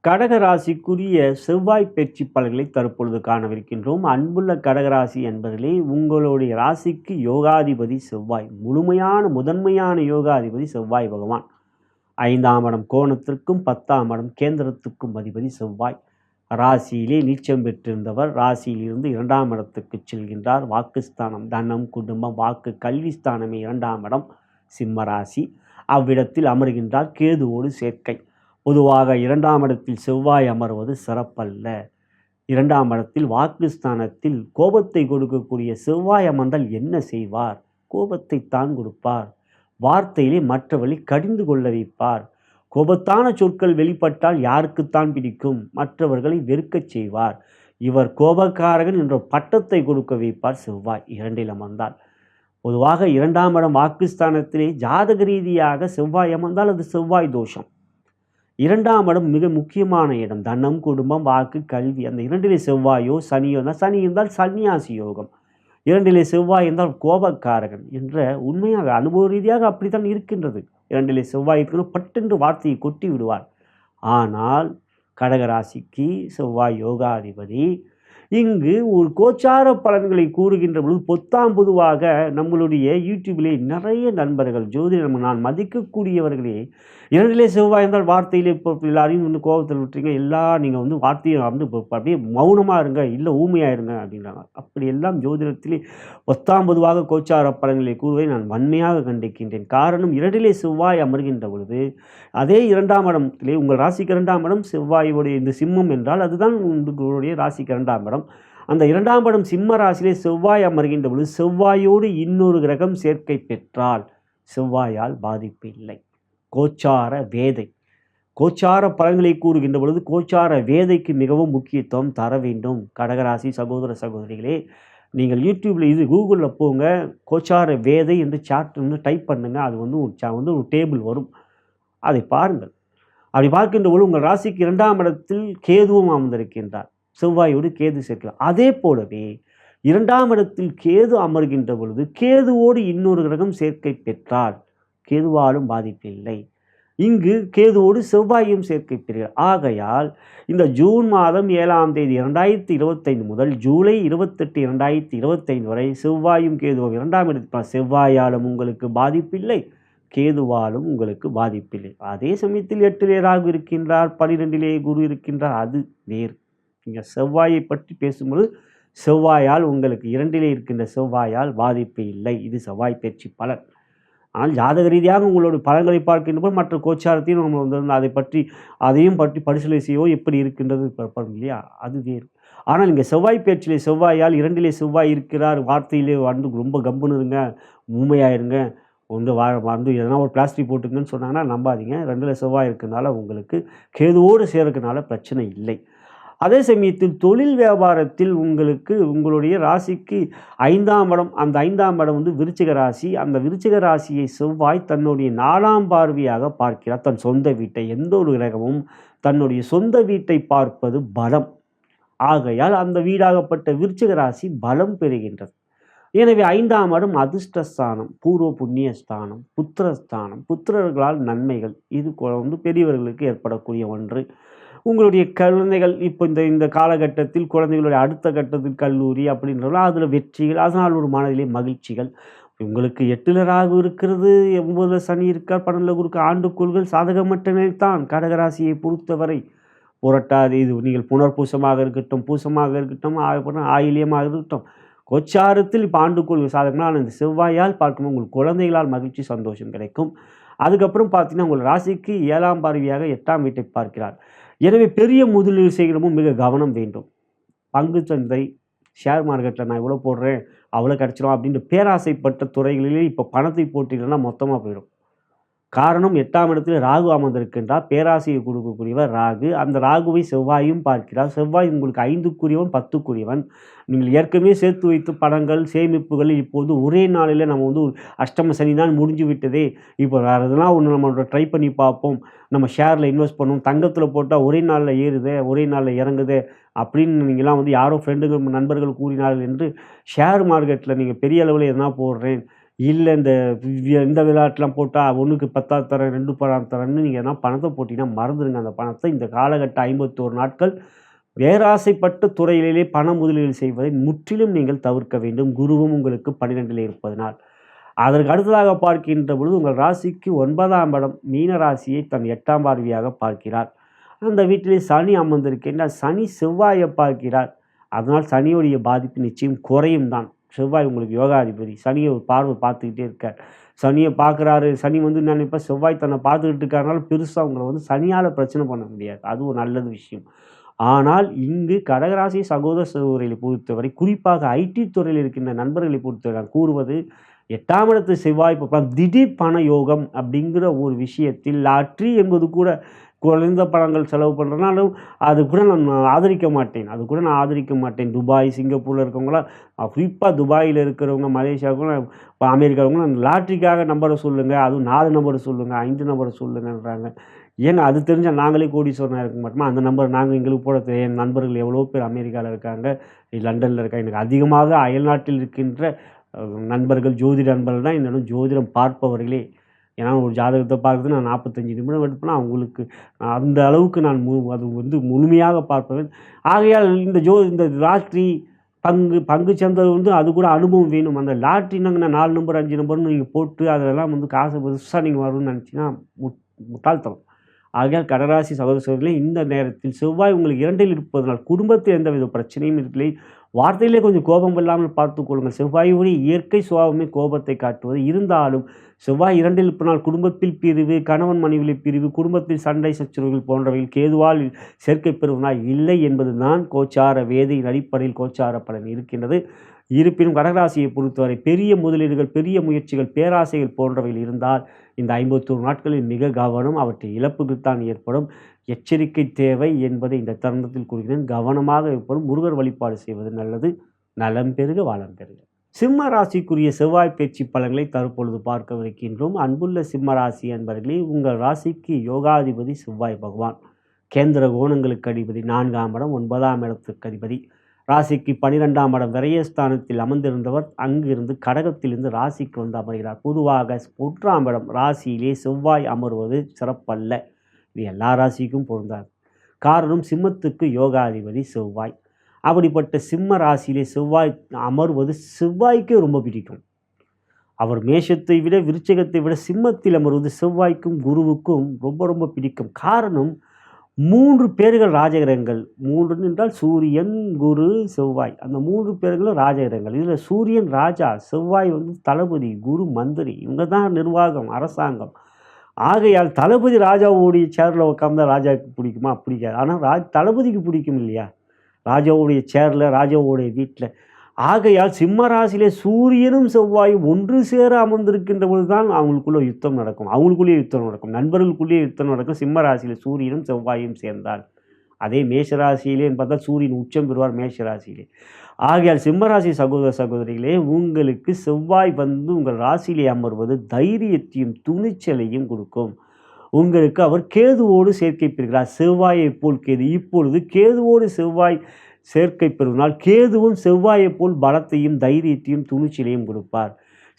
கடக ராசிக்குரிய செவ்வாய் பேச்சு பலன்களை தற்பொழுது காணவிருக்கின்றோம். அன்புள்ள கடகராசி என்பதிலே உங்களுடைய ராசிக்கு யோகாதிபதி செவ்வாய், முதன்மையான யோகாதிபதி செவ்வாய் பகவான். 5ஆம் இடம் கோணத்திற்கும் 10ஆம் இடம் கேந்திரத்துக்கும் அதிபதி செவ்வாய். ராசியிலே நீச்சம் பெற்றிருந்தவர் ராசியிலிருந்து 2ஆம் இடத்துக்கு செல்கின்றார். வாக்குஸ்தானம், தனம், குடும்பம், வாக்கு, கல்விஸ்தானமே 2ஆம் இடம் சிம்ம ராசி. அவ்விடத்தில் அமர்கின்றார் கேதுவோடு சேர்க்கை. பொதுவாக 2ஆம் இடத்தில் செவ்வாய் அமர்வது சிறப்பல்ல. 2ஆம் இடத்தில் வாக்குஸ்தானத்தில் கோபத்தை கொடுக்கக்கூடிய செவ்வாய் அமர்ந்தால் என்ன செய்வார்? கோபத்தை தான் கொடுப்பார். வார்த்தையிலே மற்றவர்களை கடிந்து கொள்ள வைப்பார். கோபத்தான சொற்கள் வெளிப்பட்டால் யாருக்குத்தான் பிடிக்கும்? மற்றவர்களை வெறுக்கச் செய்வார். இவர் கோபக்காரகன் என்ற பட்டத்தை கொடுக்க வைப்பார் செவ்வாய் 2இல் அமர்ந்தால். பொதுவாக 2ஆம் இடம் வாக்குஸ்தானத்திலே ஜாதக ரீதியாக செவ்வாய் அமர்ந்தால் அது செவ்வாய் தோஷம். 2ஆம் இடம் மிக முக்கியமான இடம். தனம், குடும்பம், வாக்கு, கல்வி. அந்த 2இலே செவ்வாயோ சனியோ இருந்தால், சனி இருந்தால் சன்னியாசி யோகம், 2இலே செவ்வாய் இருந்தால் கோபக்காரகன் என்ற உண்மையாக அனுபவ ரீதியாக அப்படித்தான் இருக்கின்றது. 2இலே செவ்வாய் இருக்கணும், பட்டென்று வார்த்தையை கொட்டி விடுவார். ஆனால் கடகராசிக்கு செவ்வாய் யோகாதிபதி. இங்கு ஒரு கோச்சார பலன்களை கூறுகின்ற பொழுது பொதுவாக நம்மளுடைய யூடியூபிலே நிறைய நண்பர்கள், ஜோதிடம் நான் மதிக்கக்கூடியவர்களே, 2இலே செவ்வாய் இருந்தால் வார்த்தையிலே இப்போ எல்லாரையும் வந்து கோபத்தில் விட்டுறீங்க, நீங்கள் வார்த்தையை அப்படியே மௌனமாக இருங்க, இல்லை ஊமையாக இருங்க அப்படின்றாங்க. அப்படியெல்லாம் ஜோதிடத்திலே பொதுவாக கோச்சார பலன்களை கூறுவதை நான் வன்மையாக கண்டிக்கின்றேன். காரணம், 2இலே செவ்வாய் அமர்கின்ற பொழுது அதே 2ஆம் இடத்திலே உங்கள் ராசிக்கு 2ஆம் இடம் செவ்வாயுடைய இந்த சிம்மம் என்றால் அதுதான் உங்களுடைய ராசிக்கு 2ஆம் இடம். அந்த 2ஆம் இடம் சிம்ம ராசியிலே செவ்வாய் அமர்கின்ற பொழுது செவ்வாயோடு இன்னொரு கிரகம் சேர்க்கை பெற்றால் செவ்வாயால் பாதிப்பு இல்லை. கோச்சார பலன்களை கூறுகின்ற பொழுது கோச்சார வேதைக்கு மிகவும் முக்கியத்துவம் தர வேண்டும். கடகராசி சகோதர சகோதரிகளே, நீங்கள் யூடியூப்பில் கூகுளில் போங்க, கோச்சார வேதை என்று சாட் டைப் பண்ணுங்கள். அது வந்து ஒரு டேபிள் வரும், அதை பாருங்கள். அப்படி பார்க்கின்ற பொழுது உங்கள் ராசிக்கு 2ஆம் இடத்தில் கேதுவும் அமர்ந்திருக்கின்றார். செவ்வாயோடு கேது சேர்க்கலாம். அதே போலவே 2ஆம் இடத்தில் கேது அமர்கின்ற பொழுது கேதுவோடு இன்னொரு கிரகம் சேர்க்கை பெற்றால் கேதுவாலும் பாதிப்பில்லை. இங்கு கேதுவோடு செவ்வாயும் சேர்க்கை பெறுகிறார். ஆகையால் இந்த ஜூன் மாதம் 7ஆம் தேதி 2025 முதல் ஜூலை 28, 2025 வரை செவ்வாயும் கேதுவும் 2ஆம் இடத்தில் செவ்வாயாலும் உங்களுக்கு பாதிப்பில்லை, கேதுவாலும் உங்களுக்கு பாதிப்பில்லை. அதே சமயத்தில் 8லே ராகு இருக்கின்றார், 12லே குரு இருக்கின்றார். அது வேறு. நீங்க செவ்வாயை பற்றி பேசும்பொழுது செவ்வாயால் உங்களுக்கு 2லே இருக்கின்ற செவ்வாயால் பாதிப்பு இல்லை. இது செவ்வாய் பெயர்ச்சி பலன். ஆனால் ஜாதக ரீதியாக உங்களுடைய பலன்களை பார்க்கின்றபோது மற்ற கோச்சாரத்தையும் நம்ம வந்து அதையும் பற்றி பரிசீலனை செய்யவோ எப்படி இருக்கின்றது பார்ப்போம் இல்லையா? அது வேறு. ஆனால் இங்கே செவ்வாய் பெயர்ச்சியிலே செவ்வாயால் 2லே செவ்வாய் இருக்கிறார். வார்த்தையிலே வந்து ரொம்ப கம்முன்னு இருங்க, ஊமையாயிருங்க, வந்து எதனா ஒரு பிளாஸ்டிக் போட்டுங்கன்னு சொன்னாங்கன்னா நம்பாதீங்க. 2ல செவ்வாய் இருக்கிறதுனால உங்களுக்கு கேதுவோடு சேர்க்கறதுனால பிரச்சனை இல்லை. அதே சமயத்தில் தொழில் வியாபாரத்தில் உங்களுக்கு உங்களுடைய ராசிக்கு 5ஆம் இடம், அந்த 5ஆம் இடம் வந்து விருச்சிக ராசி. அந்த விருச்சிக ராசியை செவ்வாய் தன்னுடைய 4ஆம் பார்வையாக பார்க்கிறார். தன் சொந்த வீட்டை, எந்த ஒரு கிரகமும் தன்னுடைய சொந்த வீட்டை பார்ப்பது பலம். ஆகையால் அந்த வீடாகப்பட்ட விருச்சிக ராசி பலம் பெறுகின்றது. எனவே 5ஆம் இடம் அதிர்ஷ்டஸ்தானம், பூர்வ புண்ணிய ஸ்தானம், புத்திரஸ்தானம், புத்திரர்களால் நன்மைகள். இது வந்து பெரியவர்களுக்கு ஏற்படக்கூடிய ஒன்று. உங்களுடைய குழந்தைகள் இப்போ இந்த காலகட்டத்தில் குழந்தைகளுடைய அடுத்த கட்டத்தில் கல்லூரி அப்படின்றதுலாம் அதில் வெற்றிகள், அதனால் ஒரு மனதிலே மகிழ்ச்சிகள். உங்களுக்கு 8ல் ராகு இருக்கிறது, 9ல் சனி இருக்கார், 12ல் குரு. ஆண்டுக்கோள்கள் சாதகமற்ற நிலைத்தான் கடகராசியை பொறுத்தவரை. புரட்டாதி, இது நீங்கள் புனர்பூசமாக இருக்கட்டும், பூசமாக இருக்கட்டும், ஆயிலியமாக இருக்கட்டும், கோச்சாரத்தில் இப்போ ஆண்டுக்கோள் சாதகமாக இந்த செவ்வாயால் பார்க்கும்போது உங்களுக்கு குழந்தைகளால் மகிழ்ச்சி சந்தோஷம் கிடைக்கும். அதுக்கப்புறம் பார்த்தீங்கன்னா உங்கள் ராசிக்கு 7ஆம் பார்வையாக 8ஆம் வீட்டை பார்க்கிறார். எனவே பெரிய முதலீடு செய்கிறமும் மிக கவனம் வேண்டும். பங்கு சந்தை, ஷேர் மார்க்கெட்டில் நான் இவ்வளோ போடுறேன் அவ்வளோ கிடச்சிடும் அப்படின்ற பேராசைப்பட்ட துறைகளிலே இப்போ பணத்தை போட்டிங்கன்னா மொத்தமாக போயிடும். காரணம் 8ஆம் இடத்தில் ராகு அமர்ந்திருக்கின்றார். பேராசையை கொடுக்கக்கூடியவர் ராகு. அந்த ராகுவை செவ்வாயும் பார்க்கிறார். செவ்வாய் உங்களுக்கு 5க்குரியவன், 10க்குரியவன். நீங்கள் ஏற்கனவே சேர்த்து வைத்த பணங்கள், சேமிப்புகள் இப்போது ஒரே நாளில் நம்ம வந்து அஷ்டம சனி தான் முடிஞ்சு விட்டதே, இப்போ வேறு எதுனா ஒன்று நம்ம ட்ரை பண்ணி பார்ப்போம், நம்ம ஷேரில் இன்வெஸ்ட் பண்ணுவோம், தங்கத்தில் போட்டால் ஒரே நாளில் ஏறுதே, ஒரே நாளில் இறங்குதே அப்படின்னு நீங்களாம் வந்து யாரோ ஃப்ரெண்டுகள் நண்பர்கள் கூறினார்கள் என்று ஷேர் மார்க்கெட்டில் நீங்கள் பெரிய அளவில் எதனா போடுறேன், இல்லை இந்த விளையாட்டுலாம் போட்டால் 1க்கு 10 தரேன், 2 பணம் தரேன்னு நீங்கள் எதனா பணத்தை போட்டிங்கன்னா மறந்துடுங்க. அந்த பணத்தை இந்த காலகட்ட 51 நாட்கள் பேராசைப்பட்ட துறைகளிலே பண முதலீடு செய்வதை முற்றிலும் நீங்கள் தவிர்க்க வேண்டும். குருவும் உங்களுக்கு 12ல் இருப்பதனால். அதற்கு அடுத்ததாக பார்க்கின்ற பொழுது உங்கள் ராசிக்கு 9ஆம் இடம் மீன ராசியை தன் 8ஆம் பார்வையாக பார்க்கிறார். அந்த வீட்டிலே சனி அமர்ந்திருக்கின்றார். சனி செவ்வாயை பார்க்கிறார். அதனால் சனியுடைய பாதிப்பு நிச்சயம் குறையும் தான். செவ்வாய் உங்களுக்கு யோகாதிபதி. சனியை ஒரு பார்வை பார்த்துக்கிட்டே இருக்கார். சனியை பார்க்குறாரு. சனி வந்து நான் இப்போ செவ்வாய் தன்னை பார்த்துக்கிட்டு இருக்காருனால பெருசாக உங்களை வந்து சனியால் பிரச்சனை பண்ண முடியாது. அது ஒரு நல்லது விஷயம். ஆனால் இங்கு கடகராசி சகோதர சகோதரிகளை பொறுத்தவரை, குறிப்பாக ஐடி துறையில் இருக்கின்ற நண்பர்களை பொறுத்தவரை நான் கூறுவது, 8ஆம் இடத்து செவ்வாய் பார்க்கலாம் திடீர் பண யோகம் அப்படிங்கிற ஒரு விஷயத்தில் லாட்ரி என்பது கூட குறைந்த பணங்கள் செலவு பண்ணுறனாலும் அது கூட நான் ஆதரிக்க மாட்டேன். துபாய், சிங்கப்பூரில் இருக்கவங்களாம், குறிப்பாக துபாயில் இருக்கிறவங்க, மலேசியாவுக்கும் இப்போ அமெரிக்காவுக்கும் லாட்ரிக்காக நம்பரை சொல்லுங்கள், அதுவும் 4 நம்பரை சொல்லுங்கள், 5 நம்பரை சொல்லுங்கன்றாங்க. ஏங்க அது தெரிஞ்சால் நாங்களே கோடீஸ்வரனாக இருக்க மாட்டோமா? அந்த நம்பர் நாங்கள் எங்களுக்கு போட தெரியும். என் நண்பர்கள் எவ்வளோ பேர் அமெரிக்காவில் இருக்காங்க, லண்டனில் இருக்காங்க. எனக்கு அதிகமாக அயல்நாட்டில் இருக்கின்ற நண்பர்கள், ஜோதிட நண்பர்கள் தான் என்னிடம் ஜோதிடம் பார்ப்பவர்களே. ஏன்னா ஒரு ஜாதகத்தை பார்க்குறது நான் 45 நிமிடம் எடுப்பேன்னா அவங்களுக்கு அந்த அளவுக்கு நான் அது வந்து முழுமையாக பார்ப்பேன். ஆகையால் இந்த லாட்ரி, பங்கு சந்தை வந்து அது கூட அனுபவம் வேணும். அந்த லாட்ரினாங்கன்னா 4 நம்பர் 5 நம்பர்னு நீங்கள் போட்டு அதிலெல்லாம் வந்து காசு பெருசாக நீங்கள் வரும்னு நினச்சிங்கன்னா முட்டாள்தனம். ஆகையால் கடகராசி சகோதர சகோதரிகளே, இந்த நேரத்தில் செவ்வாய் உங்களுக்கு 2ல் இருப்பதனால் குடும்பத்தில் எந்தவித பிரச்சனையும் இல்லை. வார்த்தையிலே கொஞ்சம் கோபம் இல்லாமல் பார்த்துக்கொள்ளுங்கள். செவ்வாயுடைய இயற்கை சுபாவமே கோபத்தை காட்டுவது. இருந்தாலும் செவ்வாய் 2ல் இருப்பதனால் குடும்பத்தில் பிரிவு, கணவன் மனைவியில் பிரிவு, குடும்பத்தில் சண்டை சச்சரவுகள் போன்றவைகள் கேதுவால் சேர்க்கை பெறுவனால் இல்லை என்பது தான் கோச்சார வேதியின் அடிப்படையில் கோச்சார பலன் இருக்கின்றது. இருப்பினும் கடகராசியை பொறுத்தவரை பெரிய முதலீடுகள், பெரிய முயற்சிகள், பேராசைகள் போன்றவைகள் இருந்தால் இந்த 51 நாட்களில் மிக கவனம். அவற்றை இழப்புக்குத்தான் ஏற்படும். எச்சரிக்கை தேவை என்பதை இந்த தருணத்தில் கூறுகிறேன். கவனமாக இருப்பதும் முருகர் வழிபாடு செய்வது நல்லது. நலம் பெருக வளம் பெறுக. சிம்ம ராசிக்குரிய செவ்வாய் பேச்சு பலன்களை தற்பொழுது பார்க்கவிருக்கின்றோம். அன்புள்ள சிம்ம ராசி அன்பர்களே, உங்கள் ராசிக்கு யோகாதிபதி செவ்வாய் பகவான். கேந்திர கோணங்களுக்கு அதிபதி, 4ஆம் இடம், 9ஆம் இடத்துக்கு அதிபதி. ராசிக்கு 12ஆம் இடம் விரயஸ்தானத்தில் அமர்ந்திருந்தவர் அங்கிருந்து கடகத்திலிருந்து ராசிக்கு வந்து அமர்கிறார். பொதுவாக 1ஆம் இடம் ராசியிலே செவ்வாய் அமர்வது சிறப்பல்ல. இது எல்லா ராசிக்கும் பொருந்தாது. காரணம், சிம்மத்துக்கு யோகாதிபதி செவ்வாய். அப்படிப்பட்ட சிம்ம ராசியிலே செவ்வாய் அமர்வது செவ்வாய்க்கே ரொம்ப பிடிக்கும். அவர் மேஷத்தை விட விருச்சிகத்தை விட சிம்மத்தில் அமர்வது செவ்வாய்க்கும் குருவுக்கும் ரொம்ப ரொம்ப பிடிக்கும். காரணம் 3 பேர்கள் ராஜகிரகங்கள். 3 என்றால் சூரியன், குரு, செவ்வாய். அந்த 3 பேர்களும் ராஜகிரகங்கள். இதில் சூரியன் ராஜா, செவ்வாய் வந்து தளபதி, குரு மந்திரி. இவங்க தான் நிர்வாகம், அரசாங்கம். ஆகையால் தளபதி ராஜாவுடைய சேரில் உட்கார்ந்தா ராஜாவுக்கு பிடிக்குமா? பிடிக்காது. ஆனால் தளபதிக்கு பிடிக்கும் இல்லையா? ராஜாவுடைய சேரில், ராஜாவுடைய வீட்டில். ஆகையால் சிம்ம ராசியிலே சூரியனும் செவ்வாயும் ஒன்று சேர அமர்ந்திருக்கின்ற பொழுது தான் அவங்களுக்குள்ள யுத்தம் நடக்கும். அவங்களுக்குள்ளேயே யுத்தம் நடக்கும். நண்பர்களுக்குள்ளேயே யுத்தம் நடக்கும். சிம்ம ராசியில் சூரியனும் செவ்வாயும் சேர்ந்தால். அதே மேஷராசியிலேன்னு பார்த்தா சூரியன் உச்சம் பெறுவார் மேஷராசியிலே. ஆகையால் சிம்மராசி சகோதர சகோதரிகளே, உங்களுக்கு செவ்வாய் வந்து உங்கள் ராசியிலே அமர்வது தைரியத்தையும் துணிச்சலையும் கொடுக்கும். உங்களுக்கு அவர் கேதுவோடு சேர்க்கை பெறுகிறார். செவ்வாயை போல் கேது. இப்பொழுது கேதுவோடு செவ்வாய் சேர்க்கை பெறுவதால் கேதுவும் செவ்வாயை போல் பலத்தையும் தைரியத்தையும் துணிச்சலையும் கொடுப்பார்.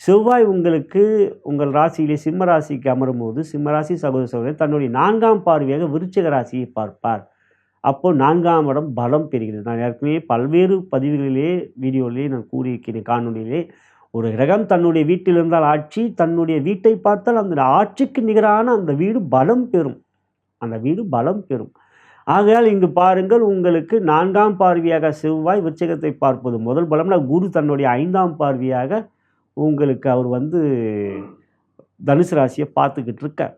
செவ்வாய் உங்களுக்கு உங்கள் ராசியிலே சிம்ம ராசிக்கு அமரும்போது சிம்மராசி சகோதர சகோதரர் தன்னுடைய 4ஆம் பார்வையாக விருச்சிக ராசியை பார்ப்பார். அப்போ 4ஆம் இடம் பலம் பெறுகிறது. நான் ஏற்கனவே பல்வேறு பதிவுகளிலே வீடியோவிலே நான் கூறியிருக்கிறேன், காணொலியிலே. ஒரு கிரகம் தன்னுடைய வீட்டில் இருந்தால் ஆட்சி, தன்னுடைய வீட்டை பார்த்தால் அந்த ஆட்சிக்கு நிகரான அந்த வீடு பலம் பெறும். அந்த வீடு பலம் பெறும். ஆகையால் இங்கு பாருங்கள், உங்களுக்கு 4ஆம் பார்வையாக செவ்வாய் விருச்சிகத்தை பார்ப்பது முதல் பலம்னா, குரு தன்னுடைய 5ஆம் பார்வையாக உங்களுக்கு அவர் வந்து தனுசு ராசியை பார்த்துக்கிட்டு இருக்கார்.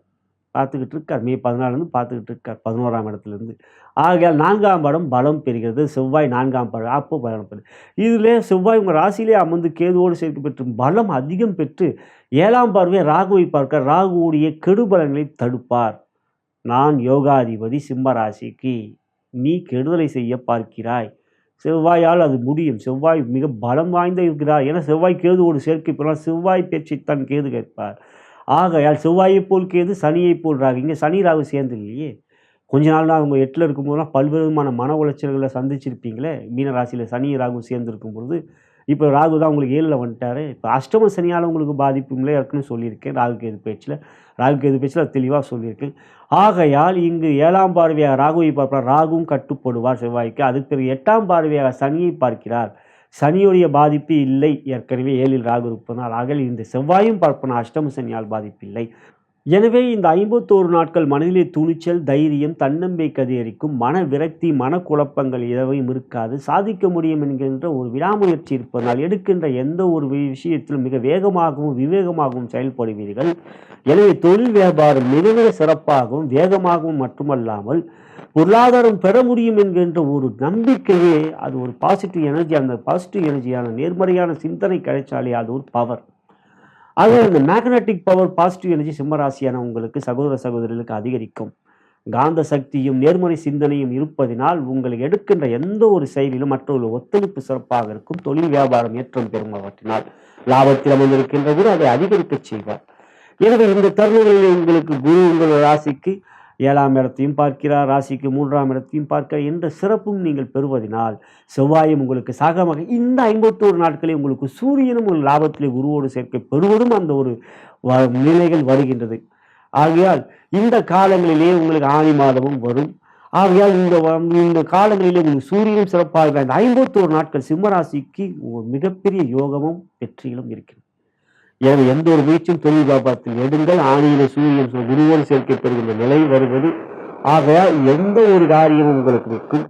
மே 14 பார்த்துக்கிட்டு இருக்கார் 11ஆம் இடத்துலேருந்து. ஆகையால் 4ஆம் இடம் பலம் பெறுகிறது. செவ்வாய் 4ஆம் பார்வை அப்போ பலம் பெறும். இதிலே செவ்வாய் உங்கள் ராசியிலே அமர்ந்து கேதுவோடு சேர்க்கை பெற்று பலம் அதிகம் பெற்று 7ஆம் பார்வையை ராகுவை பார்க்க ராகுவுடைய கெடுபலங்களை தடுப்பார். நான் யோகாதிபதி சிம்ம ராசிக்கு, நீ கெடுதலை செய்ய பார்க்கிறாய். செவ்வாயால் அது முடியும். செவ்வாய் மிக பலம் வாய்ந்த இருக்கிறார். ஏன்னா செவ்வாய் கேதுவோடு சேர்க்கை பெறால் செவ்வாய் பேச்சைத்தான் கேது கேட்பார். ஆகையால் செவ்வாயை போல் கேது, சனியை போல் ராகு. இங்கே சனி ராகு சேர்ந்து இல்லையே. கொஞ்ச நாள் அவங்க 8ல் இருக்கும்போதெல்லாம் பல்வேறு விதமான மன உளைச்சல்களை சந்திச்சிருப்பீங்களே. மீன ராசியில் சனி ராகு சேர்ந்து இருக்கும் பொழுது. இப்போ ராகு தான் உங்களுக்கு 7ல் வந்துட்டார். இப்போ அஷ்டம சனியால் உங்களுக்கு பாதிப்புங்களே இருக்குன்னு சொல்லியிருக்கேன். ராகு கேது பேச்சில் தெளிவாக சொல்லியிருக்கேன். ஆகையால் இங்கு 7ஆம் பார்வையாக ராகுவை பார்ப்பார். ராகுவும் கட்டுப்படுவார் செவ்வாய்க்கு. அதுக்கு பிறகு 8ஆம் பார்வையாக சனியை பார்க்கிறார். சனியுடைய பாதிப்பு இல்லை. ஏற்கனவே 7ல் ராகு இருப்பதனால். ஆகல் இந்த செவ்வாயும் பார்ப்பன அஷ்டம சனியால் பாதிப்பில்லை. எனவே இந்த 51 நாட்கள் மனதிலே துணிச்சல், தைரியம், தன்னம்பிக்கை அதிகரிக்கும். மன விரக்தி, மனக்குழப்பங்கள் எதுவும் இருக்காது. சாதிக்க முடியும் என்கின்ற ஒரு விடாமுயற்சி இருப்பதனால் எடுக்கின்ற எந்த ஒரு விஷயத்திலும் மிக வேகமாகவும் விவேகமாகவும் செயல்படுவீர்கள். எனவே தொழில் வியாபாரம் மிக மிக சிறப்பாகவும் வேகமாகவும் மட்டுமல்லாமல் பொருளாதாரம் பெற முடியும் என்கின்ற ஒரு நம்பிக்கையே அது ஒரு பாசிட்டிவ் எனர்ஜி. அந்த பாசிட்டிவ் எனர்ஜியான நேர்மறையான சிந்தனை கிடைச்சாலே அது ஒரு பவர். ஆக இந்த மேக்னட்டிக் பவர், பாசிட்டிவ் எனர்ஜி சிம்மராசியான உங்களுக்கு சகோதர சகோதரிகளுக்கு அதிகரிக்கும். காந்த சக்தியும் நேர்மறை சிந்தனையும் இருப்பதினால் உங்களுக்கு எடுக்கின்ற எந்த ஒரு செயலிலும் மற்றொரு ஒத்துழைப்பு சிறப்பாக இருக்கும். தொழில் வியாபாரம் ஏற்றம் பெறும். அவற்றினால் லாபத்தில் அமர்ந்திருக்கின்ற குரு அதை அதிகரிக்க செய்வார். எனவே இந்த தருணங்களில் உங்களுக்கு குரு உங்கள் ராசிக்கு 7ஆம் இடத்தையும் பார்க்கிறார், ராசிக்கு 3ஆம் இடத்தையும் பார்க்கிறார் என்ற சிறப்பும் நீங்கள் பெறுவதனால் செவ்வாயும் உங்களுக்கு சாகமாக இந்த 51 நாட்களே உங்களுக்கு சூரியனும் ஒரு லாபத்திலே குருவோடு சேர்க்கை பெறுவதும் அந்த ஒரு நிலைகள் வருகின்றது. ஆகையால் இந்த காலங்களிலே உங்களுக்கு ஆனி மாதமும் வரும். ஆகையால் இந்த காலங்களிலே உங்களுக்கு சூரியனும் சிறப்பாக இந்த 51 நாட்கள் சிம்மராசிக்கு ஒரு மிகப்பெரிய யோகமும் வெற்றிகளும் இருக்கிறது. எனவே எந்த ஒரு முயற்சியும் தொழில் வியாபாரத்தில் எடுங்கள். ஆணியில சூரியன் குருவோடு சேர்க்கை பெறுகின்ற நிலை வருவது. ஆகையால் எந்த ஒரு காரியமும் உங்களுக்கு இருக்கும்.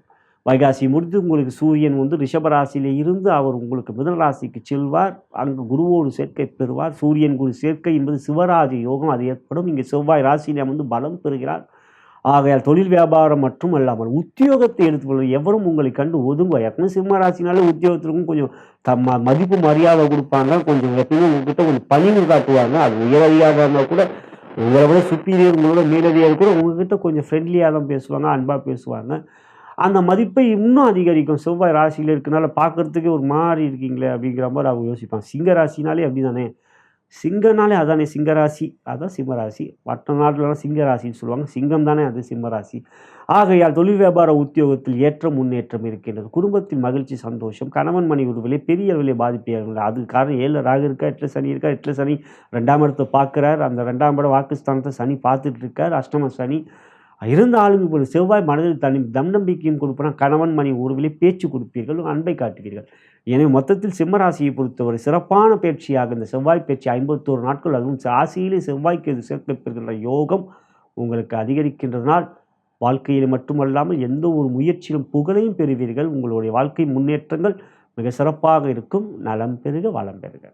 வைகாசி முடித்து உங்களுக்கு சூரியன் வந்து ரிஷபராசியிலே இருந்து அவர் உங்களுக்கு மிதுன ராசிக்கு செல்வார். அங்கு குருவோடு சேர்க்கை பெறுவார். சூரியன் குரு சேர்க்கை என்பது சிவராஜ யோகம், அது ஏற்படும். இங்கே செவ்வாய் ராசியிலே வந்து பலம் பெறுகிறார். ஆகையால் தொழில் வியாபாரம் மட்டும் அல்லாமல் உத்தியோகத்தை எடுத்துக்கொள்ள எவரும் உங்களை கண்டு ஒதுங்குவார். எப்பவுமே சிம்ம ராசினாலே உத்தியோகத்திற்கும் கொஞ்சம் மதிப்பு மரியாதை கொடுப்பாங்க. கொஞ்சம் எப்பவுமே உங்ககிட்ட கொஞ்சம் பணிவு காட்டுவாங்க. அது உயரதியாக இருந்தால் கூட உங்களை விட சுப்பீரியர், உங்களோட மேலதிகாரி கூட உங்ககிட்ட கொஞ்சம் ஃப்ரெண்ட்லியாக தான் பேசுவாங்க, அன்பாக பேசுவாங்க. அந்த மதிப்பை இன்னும் அதிகரிக்கும். செவ்வாய் ராசியில் இருக்கனால பார்க்குறதுக்கே ஒரு மாதிரி இருக்கீங்களே அப்படிங்கிற மாதிரி அவங்க யோசிப்பாங்க. சிங்க ராசினாலே அப்படி தானே. சிங்கனாலே அதானே சிங்கராசி, அதான் சிம்மராசி. மற்ற நாட்டிலலாம் சிங்கராசின்னு சொல்லுவாங்க. சிங்கம் தானே அது சிம்மராசி. ஆகையால் தொழில் வியாபார உத்தியோகத்தில் ஏற்றம் முன்னேற்றம் இருக்கின்றது. குடும்பத்தில் மகிழ்ச்சி, சந்தோஷம். கணவன் மனைவி உறவிலே பெரிய அளவிலே பாதிப்பு. அதுக்கு காரணம் 7ல் ராகு இருக்கா, 8ல் சனி இருக்கா. 8ல் சனி 2ஆம் இடத்தை பார்க்குறார். அந்த 2ஆம் இடம் வாக்குஸ்தானத்தை சனி பார்த்துட்டு இருக்கார். அஷ்டம சனி இருந்தாலும் இப்பொழுது செவ்வாய் மனதில் தன்னம்பிக்கையும் கொடுப்பனா கணவன் மனைவி உறவிலே பேச்சு கொடுப்பீர்கள், அன்பை காட்டுவீர்கள். எனவே மொத்தத்தில் சிம்ம ராசியை பொறுத்தவரை சிறப்பான பயிற்சியாக இந்த செவ்வாய் பயிற்சி 51 நாட்கள், அதுவும் ராசியிலே செவ்வாய்க்கு இது சேர்க்கப்படுகின்ற யோகம் உங்களுக்கு அதிகரிக்கின்றதனால் வாழ்க்கையில் மட்டுமல்லாமல் எந்த ஒரு முயற்சியிலும் புகழையும் பெறுவீர்கள். உங்களுடைய வாழ்க்கை முன்னேற்றங்கள் மிக சிறப்பாக இருக்கும். நலம் பெறுக, வளம் பெறுக.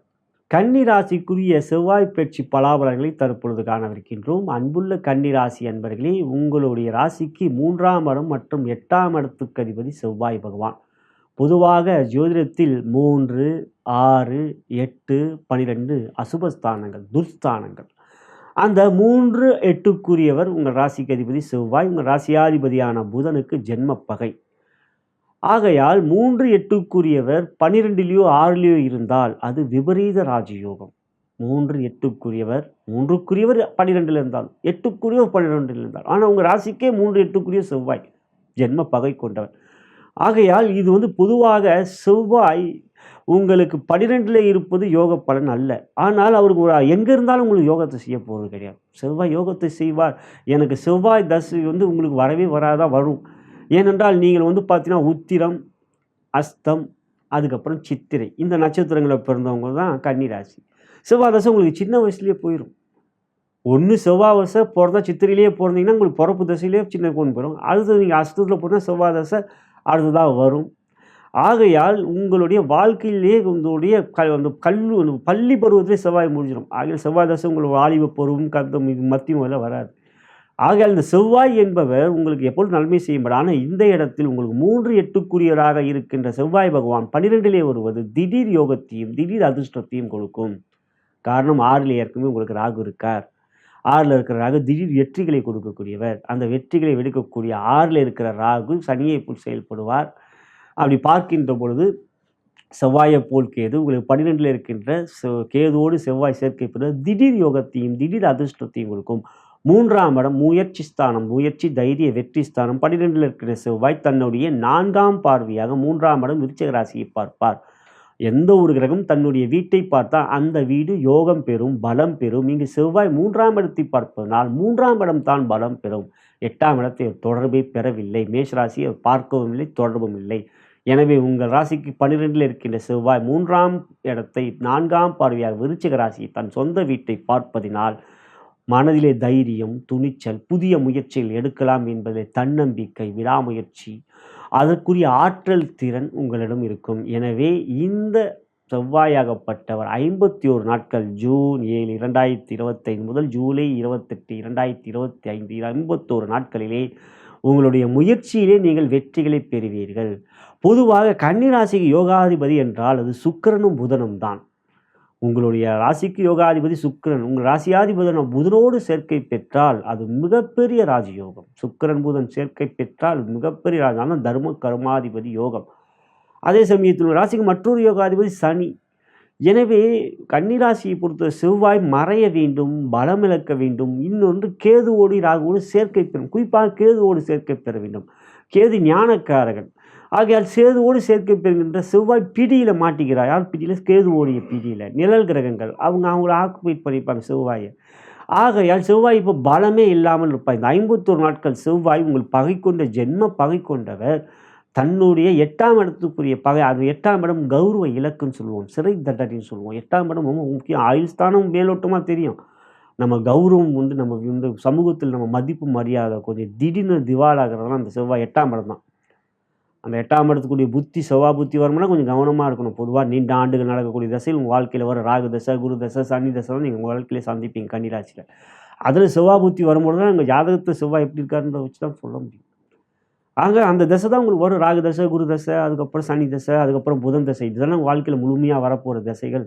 கன்னி ராசிக்குரிய செவ்வாய் பயிற்சி பலாபலன்களை தற்பொழுது காணவிருக்கின்றோம். அன்புள்ள கன்னி ராசி அன்பர்களே, உங்களுடைய ராசிக்கு 3ஆம் இடம் மற்றும் 8ஆம் இடத்துக்கு அதிபதி செவ்வாய் பகவான். பொதுவாக ஜோதிடத்தில் 3, 6, 8, 12 அசுபஸ்தானங்கள், துர்ஸ்தானங்கள். அந்த 3, 8க்குரியவர் உங்கள் ராசிக்கு அதிபதி செவ்வாய். உங்கள் ராசியாதிபதியான புதனுக்கு ஜென்ம பகை. ஆகையால் 3, 8க்குரியவர் 12லேயோ 6லேயோ இருந்தால் அது விபரீத ராஜயோகம். 3, 8க்குரியவர் 3க்குரியவர் 12ல் இருந்தால், 8க்குரியவர் 12ல் இருந்தால், ஆனால் உங்கள் ராசிக்கே 3, 8க்குரிய செவ்வாய் ஜென்ம பகை கொண்டவர். ஆகையால் இது பொதுவாக செவ்வாய் உங்களுக்கு 12ல் இருப்பது யோக பலன் அல்ல. ஆனால் அவருக்கு எங்கே இருந்தாலும் உங்களுக்கு யோகத்தை செய்ய போகிறது கிடையாது. செவ்வாய் யோகத்தை செய்வார். எனக்கு செவ்வாய் தசை உங்களுக்கு வரவே வராதான், வரும். ஏனென்றால் நீங்கள் பார்த்தீங்கன்னா உத்திரம், அஸ்தம், அதுக்கப்புறம் சித்திரை, இந்த நட்சத்திரங்களை பிறந்தவங்க தான் கன்னி ராசி. செவ்வாய் தசை உங்களுக்கு சின்ன வயசுலேயே போயிடும். ஒன்று செவ்வாய் தசை பிறந்தா சித்திரையிலேயே பிறந்தீங்கன்னா உங்களுக்கு பிறப்பு தசையிலேயே சின்ன கொண்டு போயிடும். அடுத்தது நீங்கள் அஸ்தத்தில் போனால் செவ்வாய் தசை அடுத்ததாக வரும். ஆகையால் உங்களுடைய வாழ்க்கையிலேயே உங்களுடைய அந்த பள்ளி பருவத்திலே செவ்வாய் முடிஞ்சிடும். ஆகையால் செவ்வாய் தசை உங்களுக்கு வாலிப பருவம் கந்தம் இது மத்தியம் எல்லாம் வராது. ஆகையால் இந்த செவ்வாய் என்பவர் உங்களுக்கு எப்பொழுது நன்மை செய்யும்படும். ஆனால் இந்த இடத்தில் உங்களுக்கு 3, 8க்குரியவராக இருக்கின்ற செவ்வாய் பகவான் 12லே வருவது திடீர் யோகத்தையும் திடீர் அதிர்ஷ்டத்தையும் கொடுக்கும். காரணம் 6ல் ஏற்கனவே உங்களுக்கு ராகு இருக்கார். 6ல் இருக்கிற ராகு திடீர் வெற்றிகளை கொடுக்கக்கூடியவர். அந்த வெற்றிகளை எடுக்கக்கூடிய 6ல் இருக்கிற ராகு சனியை போல் செயல்படுவார். அப்படி பார்க்கின்ற பொழுது செவ்வாயை போல் கேது உங்களுக்கு 12ல் இருக்கின்ற கேதுவோடு செவ்வாய் சேர்க்கை திடீர் யோகத்தையும் திடீர் அதிர்ஷ்டத்தையும் கொடுக்கும். 3ஆம் இடம் முயற்சி ஸ்தானம், முயற்சி தைரிய வெற்றி ஸ்தானம். 12ல் இருக்கிற செவ்வாய் தன்னுடைய 4ஆம் பார்வையாக 3ஆம் இடம் விருச்சிக ராசியை பார்ப்பார். எந்த ஒரு கிரகம் தன்னுடைய வீட்டை பார்த்தா அந்த வீடு யோகம் பெறும், பலம் பெறும். இங்கு செவ்வாய் 3ஆம் இடத்தை பார்ப்பதனால் 3ஆம் இடம் தான் பலம் பெறும். 8ஆம் இடத்தை தொடர்பை பெறவில்லை. மேஷராசியை பார்க்கவும் இல்லை, தொடர்பும் இல்லை. எனவே உங்கள் ராசிக்கு 12ல் இருக்கின்ற செவ்வாய் 3ஆம் இடத்தை 4ஆம் பார்வையாக விருச்சிக ராசியை தன் சொந்த வீட்டை பார்ப்பதினால் மனதிலே தைரியம், துணிச்சல், புதிய முயற்சிகள் எடுக்கலாம் என்பதில் தன்னம்பிக்கை, விடாமுயற்சி, அதற்குரிய ஆற்றல் திறன் உங்களிடம் இருக்கும். எனவே இந்த செவ்வாயாகப்பட்டவர் 51 நாட்கள் ஜூன் 7, 2025 முதல் ஜூலை 28, 2025 51 நாட்களிலே உங்களுடைய முயற்சியிலே நீங்கள் வெற்றிகளை பெறுவீர்கள். பொதுவாக கன்னிராசிக்கு யோகாதிபதி என்றால் அது சுக்கிரனும் புதனும் தான். உங்களுடைய ராசிக்கு யோகாதிபதி சுக்கிரன், உங்கள் ராசியாதிபதி புதனோடு சேர்க்கை பெற்றால் அது மிகப்பெரிய ராஜயோகம். சுக்கிரன் புதன் சேர்க்கை பெற்றால் மிகப்பெரிய ராஜ தர்ம கர்மாதிபதி யோகம். அதே சமயத்தில் ராசிக்கு மற்றொரு யோகாதிபதி சனி. எனவே கன்னிராசியை பொறுத்த செவ்வாய் மறைய வேண்டும், பலம் இழக்க வேண்டும். இன்னொன்று கேதுவோடு ராகுவோடு சேர்க்கை பெறும். குறிப்பாக கேதுவோடு சேர்க்கை பெற வேண்டும். கேது ஞானக்காரகன். ஆகையால் சேதுவோடு சேர்க்கை பெறுகின்ற செவ்வாய் பிடியில் மாட்டிக்கிறார். யார் பிடியில்? கேதுவோடைய பிடியில். நிழல் கிரகங்கள் அவங்கள ஆக்குபைட் பண்ணிப்பாங்க செவ்வாயை. ஆகையால் செவ்வாய் இப்போ பலமே இல்லாமல் இருப்பார். இந்த 51 நாட்கள் செவ்வாய் உங்கள் பகை கொண்ட ஜென்ம பகை கொண்டவர் தன்னுடைய 8ஆம் இடத்துக்குரிய பகை. அது 8ஆம் இடம் கௌரவ இலக்குன்னு சொல்லுவோம், சிறை தண்டனைன்னு சொல்லுவோம். 8ஆம் இடம் ரொம்ப முக்கியம். ஆயுள் ஸ்தானம் மேலோட்டமாக தெரியும். நம்ம கௌரவம் நம்ம இந்த சமூகத்தில் நம்ம மதிப்பு மரியாதை கொஞ்சம் திடீர்னு திவாலாகிறதுலாம் அந்த செவ்வாய் 8ஆம் இடம் தான். அந்த 8ஆம் இடத்துக்குரிய புத்தி செவ்வாய் புத்தி வரும்னா கொஞ்சம் கவனமாக இருக்கணும். பொதுவாக நீண்ட ஆண்டுகள் நடக்கக்கூடிய தசையில் உங்கள் வாழ்க்கையில் வர ராகு தசை, குரு தசை, சனி தசை தான் நீங்கள் உங்கள் வாழ்க்கையிலே சந்திப்பீங்க கன்னிராசியில். அதில் செவ்வாய் புத்தி வரும்போது தான் எங்கள் ஜாதகத்தை செவ்வாய் எப்படி இருக்காருன்றத வச்சு தான் சொல்ல முடியும். ஆக அந்த தசை தான் உங்களுக்கு வரும். ராகு தசை, குரு தசை, அதுக்கப்புறம் சனி தசை, அதுக்கப்புறம் புதன் தசை. இதெல்லாம் வாழ்க்கையில் முழுமையாக வரப்போகிற தசைகள்.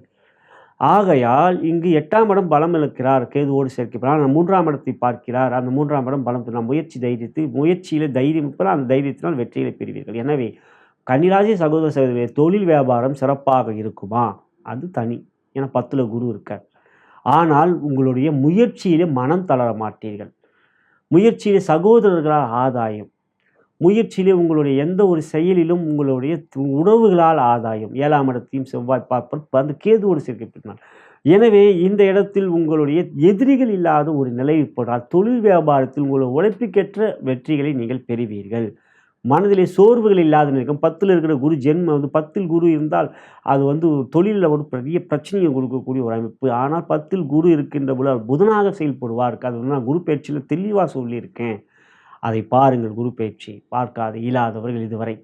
ஆகையால் இங்கு 8ஆம் இடம் பலம் இழக்கிறார், கேதுவோடு சேர்க்கிறார். 3ஆம் இடத்தை பார்க்கிறார். அந்த 3ஆம் இடம் பலம் பெறும். முயற்சியில் தைரியம் இருப்பதால் அந்த தைரியத்தினால் வெற்றிகளை பெறுவீர்கள். எனவே கன்னிராசி சகோதர சகோதரி தொழில் வியாபாரம் சிறப்பாக இருக்குமா? அது தனி. ஏன்னா 10ல் குரு இருக்கார். ஆனால் உங்களுடைய முயற்சியிலே மனம் தளர மாட்டீர்கள். முயற்சியிலே சகோதரர்களால் ஆதாயம். முயற்சியிலே உங்களுடைய எந்த ஒரு செயலிலும் உங்களுடைய உணவுகளால் ஆதாயம். 7ஆம் இடத்தையும் செவ்வாய் பார்ப்பது அந்த கேதுவோடு சேர்க்கப்பட்டார். எனவே இந்த இடத்தில் உங்களுடைய எதிரிகள் இல்லாத ஒரு நிலை ஏற்பட்டால் தொழில் வியாபாரத்தில் உங்களுடைய உழைப்புக்கேற்ற வெற்றிகளை நீங்கள் பெறுவீர்கள். மனதிலே சோர்வுகள் இல்லாத நிலைக்கும். 10ல் இருக்கிற குரு ஜென்மம் வந்து 10ல் குரு இருந்தால் அது வந்து தொழில்ல ஒரு பெரிய பிரச்சனையை கொடுக்கக்கூடிய ஒரு அமைப்பு. ஆனால் 10ல் குரு இருக்கின்ற பொழுது அவர் புதனாக செயல்படுவார். அது வந்து நான் குரு பயிற்சியில தெளிவா சொல்லியிருக்கேன். அதை பாருங்கள் குரு பயிற்சி. பார்க்காத இயலாதவர்கள் இதுவரை.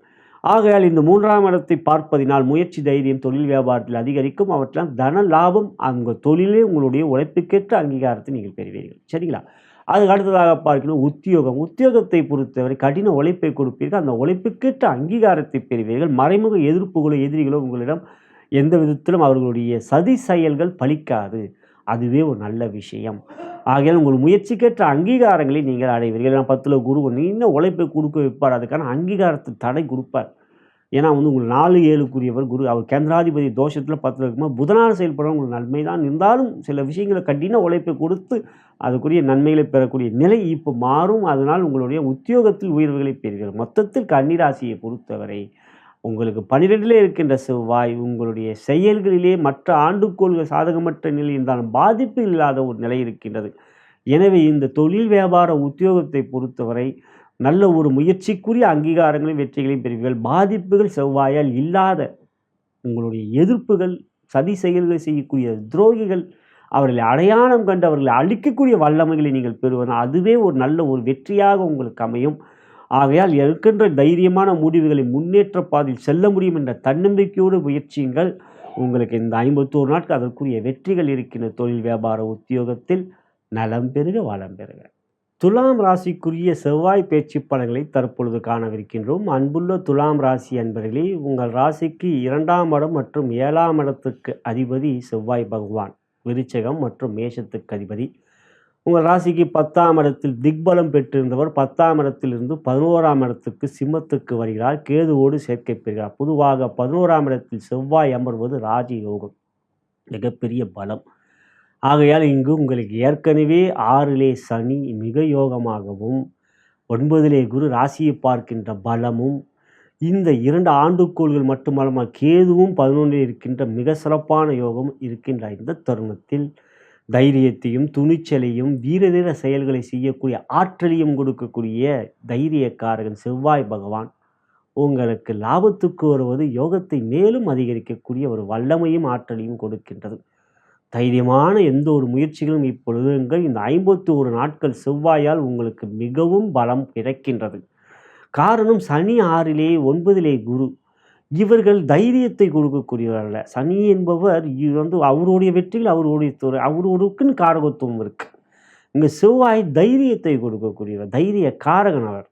ஆகையால் இந்த 3ஆம் இடத்தை பார்ப்பதினால் முயற்சி, தைரியம் தொழில் வியாபாரத்தில் அதிகரிக்கும். அவற்றெல்லாம் தன லாபம் அந்த தொழிலே உங்களுடைய உழைப்புக்கேற்ற அங்கீகாரத்தை நீங்கள் பெறுவீர்கள். சரிங்களா? அதுக்கு அடுத்ததாக பார்க்கணும் உத்தியோகம். உத்தியோகத்தை பொறுத்தவரை கடின உழைப்பை கொடுப்பீர்கள். அந்த உழைப்புக்கேற்ற அங்கீகாரத்தை பெறுவீர்கள். மறைமுக எதிர்ப்புகளோ எதிரிகளோ உங்களிடம் எந்த விதத்திலும் அவர்களுடைய சதி செயல்கள் பலிக்காது. அதுவே ஒரு நல்ல விஷயம். ஆகையால் உங்கள் முயற்சிக்கேற்ற அங்கீகாரங்களை நீங்கள் அடைவீர்கள். ஏன்னா 10ல் குரு நீண்ட உழைப்பை கொடுக்க வைப்பார். அதுக்கான அங்கீகாரத்தை தடை கொடுப்பார். ஏன்னா வந்து உங்களுக்கு 4, 7க்குரியவர் குரு. அவர் கேந்திராதிபதி தோஷத்தில் 10ல் இருக்கும்போது புதனாக செயல்பட உங்களுக்கு நன்மை தான். இருந்தாலும் சில விஷயங்களை கடின உழைப்பை கொடுத்து அதுக்குரிய நன்மைகளை பெறக்கூடிய நிலை இப்போ மாறும். அதனால் உங்களுடைய உத்தியோகத்தில் உயர்வுகளை பெறுவீர்கள். மொத்தத்தில் கன்னிராசியை பொறுத்தவரை உங்களுக்கு 12லே இருக்கின்ற செவ்வாய் உங்களுடைய செயல்களிலே மற்ற ஆண்டுக்கோள்கள் சாதகமற்ற நிலை இருந்தாலும் பாதிப்பு இல்லாத ஒரு நிலை இருக்கின்றது. எனவே இந்த தொழில் வியாபார உத்தியோகத்தை பொறுத்தவரை நல்ல ஒரு முயற்சிக்குரிய அங்கீகாரங்களையும் வெற்றிகளையும் பெறுவீர்கள். பாதிப்புகள் செவ்வாயால் இல்லாத உங்களுடைய எதிர்ப்புகள், சதி செயல்களை செய்யக்கூடிய துரோகிகள், அவர்களை அடையாளம் கண்டு அவர்களை அழிக்கக்கூடிய வல்லமைகளை நீங்கள் பெறுவது அதுவே ஒரு நல்ல ஒரு வெற்றியாக உங்களுக்கு அமையும். ஆகையால் இருக்கின்ற தைரியமான முடிவுகளை முன்னேற்ற பாதையில் செல்ல முடியும் என்ற தன்னம்பிக்கையோடு முயற்சியுங்கள். உங்களுக்கு இந்த 51 நாட்கள் அதற்குரிய வெற்றிகள் இருக்கின்ற தொழில் வியாபார உத்தியோகத்தில் நலம் பெறுக வளம் பெறுக. துலாம் ராசிக்குரிய செவ்வாய் பேச்சு பலன்களை தற்பொழுது காணவிருக்கின்றோம். அன்புள்ள துலாம் ராசி அன்பர்களே, உங்கள் ராசிக்கு 2ஆம் இடம் மற்றும் 7ஆம் இடத்துக்கு அதிபதி செவ்வாய் பகவான். விருச்சகம் மற்றும் மேஷத்துக்கு அதிபதி. உங்கள் ராசிக்கு 10ஆம் இடத்தில் திக்பலம் பெற்றிருந்தவர் 10ஆம் இடத்திலிருந்து 11ஆம் இடத்துக்கு சிம்மத்துக்கு வருகிறார். கேதுவோடு சேர்க்கை பெறுகிறார். பொதுவாக 11ஆம் இடத்தில் செவ்வாய் அமர்வது ராஜயோகம், மிகப்பெரிய பலம். ஆகையால் இங்கு உங்களுக்கு ஏற்கனவே 6லே சனி மிக யோகமாகவும் 9லே குரு ராசியை பார்க்கின்ற பலமும் இந்த 2 ஆண்டுக்கோள்கள் மட்டுமல்லாமல் கேதுவும் 11ல் இருக்கின்ற மிக சிறப்பான யோகம் இருக்கின்ற இந்த தருணத்தில் தைரியத்தையும் துணிச்சலையும் வீரதீர செயல்களை செய்யக்கூடிய ஆற்றலையும் கொடுக்கக்கூடிய தைரியக்காரகன் செவ்வாய் பகவான் உங்களுக்கு லாபத்துக்கு வருவது யோகத்தை மேலும் அதிகரிக்கக்கூடிய ஒரு வல்லமையும் ஆற்றலையும் கொடுக்கின்றது. தைரியமான எந்த ஒரு முயற்சிகளும் இப்பொழுது இந்த 51 நாட்கள் செவ்வாயால் உங்களுக்கு மிகவும் பலம் கிடைக்கின்றது. காரணம் சனி 6லே 9லே குரு. இவர்கள் தைரியத்தை கொடுக்கக்கூடியவர் அல்ல. சனி என்பவர் வந்து அவருடைய வெற்றிகள் அவருடைய துறை அவருக்குன்னு காரகத்துவம் இருக்கு. இங்கே செவ்வாய் தைரியத்தை கொடுக்கக்கூடியவர், தைரிய காரகன் அவர்.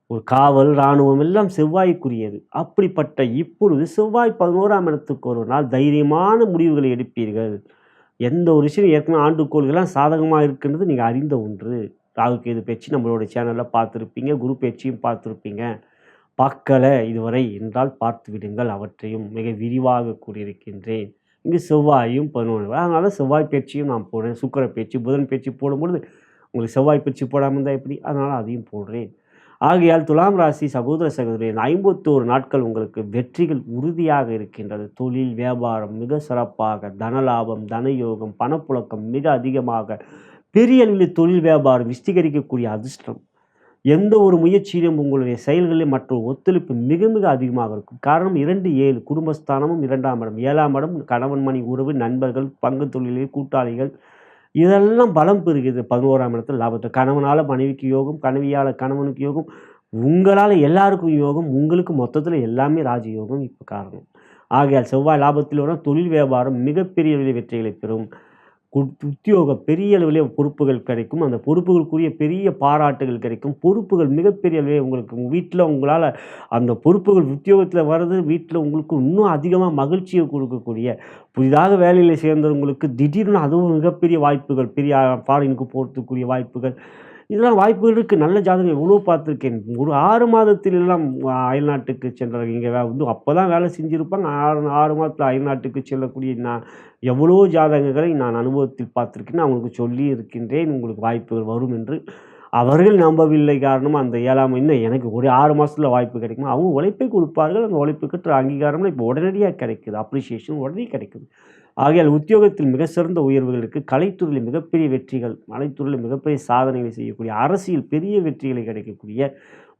ஒரு காவல் இராணுவம் எல்லாம் செவ்வாய்க்குரியது. அப்படிப்பட்ட இப்பொழுது செவ்வாய் 11ஆம் இடத்துக்கு ஒரு நாள் தைரியமான முடிவுகளை எடுப்பீர்கள். எந்த ஒரு விஷயம் ஏற்கனவே ஆண்டுக்கோள்கள்லாம் சாதகமாக இருக்கின்றது நீங்கள் அறிந்த ஒன்று. ராகு கேது பேச்சு நம்மளோட சேனலில் பார்த்துருப்பீங்க, குரு பேச்சையும் பார்த்துருப்பீங்க. பார்க்கலை இதுவரை என்றால் பார்த்து விடுங்கள், அவற்றையும் மிக விரிவாக கூறியிருக்கின்றேன். இங்கு செவ்வாயும் 11. அதனால் செவ்வாய் பேச்சையும் நான் போடுறேன். சுக்கிர பேச்சு புதன் பேச்சு போடும்பொழுது உங்களுக்கு செவ்வாய் பேச்சு போடாமல் இருந்தால் எப்படி, அதனால் அதையும் போடுறேன். ஆகையால் துலாம் ராசி சகோதர சகோதரி 51 நாட்கள் உங்களுக்கு வெற்றிகள் உறுதியாக இருக்கின்றது. தொழில் வியாபாரம் மிக சிறப்பாக, தனலாபம் தனயோகம் பணப்புழக்கம் மிக அதிகமாக, பெரிய அளவில் தொழில் வியாபாரம் விஸ்தீகரிக்கக்கூடிய அதிர்ஷ்டம். எந்த ஒரு முயற்சியிலும் உங்களுடைய செயல்களில் மற்ற ஒத்துழைப்பு மிக மிக அதிகமாக இருக்கும். காரணம் 2, 7 குடும்பஸ்தானமும் 2ஆம் இடம், 7ஆம் இடம் கணவன் மணி உறவு, நண்பர்கள், பங்கு தொழில்கள், கூட்டாளிகள் இதெல்லாம் பலம் பெறுகிறது. 11ஆம் இடத்தில் லாபத்தை கணவனால் மனைவிக்கு யோகம், கணவியால் கணவனுக்கு யோகம், உங்களால் எல்லாருக்கும் யோகம், உங்களுக்கு மொத்தத்தில் எல்லாமே ராஜயோகம் இப்போ காரணம். ஆகையால் செவ்வாய் லாபத்தில் வர தொழில் வியாபாரம் மிகப்பெரிய அளவில் வெற்றிகளை பெறும். உத்தியோகம் பெரிய அளவிலே பொறுப்புகள் கிடைக்கும். அந்த பொறுப்புகளுக்குரிய பெரிய பாராட்டுகள் கிடைக்கும். பொறுப்புகள் மிகப்பெரிய அளவில் உங்களுக்கு வீட்டில் உங்களால் அந்த பொறுப்புகள் உத்தியோகத்தில் வர்றது வீட்டில் உங்களுக்கு இன்னும் அதிகமாக மகிழ்ச்சியை கொடுக்கக்கூடிய, புதிதாக வேலையில் சேர்ந்தவங்களுக்கு திடீர்னு அதுவும் மிகப்பெரிய வாய்ப்புகள், பெரிய ஃபாரினுக்கு போகிறதுக்குரிய வாய்ப்புகள், இதெல்லாம் வாய்ப்புகள் இருக்குது. நல்ல ஜாதகம் எவ்வளோ பார்த்துருக்கேன். ஒரு 6 மாதத்திலெல்லாம் அயல்நாட்டுக்கு சென்றவங்க இங்கே வந்து அப்போ தான் வேலை செஞ்சுருப்பாங்க. 6 மாதத்தில் அயல்நாட்டுக்கு செல்லக்கூடிய நான் எவ்வளோ ஜாதகங்களை நான் அனுபவத்தில் பார்த்துருக்கேன். அவங்களுக்கு சொல்லி இருக்கின்றேன் உங்களுக்கு வாய்ப்புகள் வரும் என்று. அவர்கள் நம்பவில்லை. காரணம் அந்த 7ஆம் இன்னும் எனக்கு ஒரு 6 மாதத்தில் வாய்ப்பு கிடைக்குமா, அவங்க உழைப்பை கொடுப்பார்கள். அந்த உழைப்புக்கு அங்கீகாரம்லாம் இப்போ உடனடியாக கிடைக்குது. அப்ரிசியேஷன் உடனே கிடைக்குது. ஆகையால் உத்தியோகத்தில் மிக சிறந்த உயர்வுகள் இருக்குது. கலைத்துறையில் மிகப்பெரிய வெற்றிகள், மலைத்துறையில் மிகப்பெரிய சாதனைகளை செய்யக்கூடிய, அரசியல் பெரிய வெற்றிகளை கிடைக்கக்கூடிய,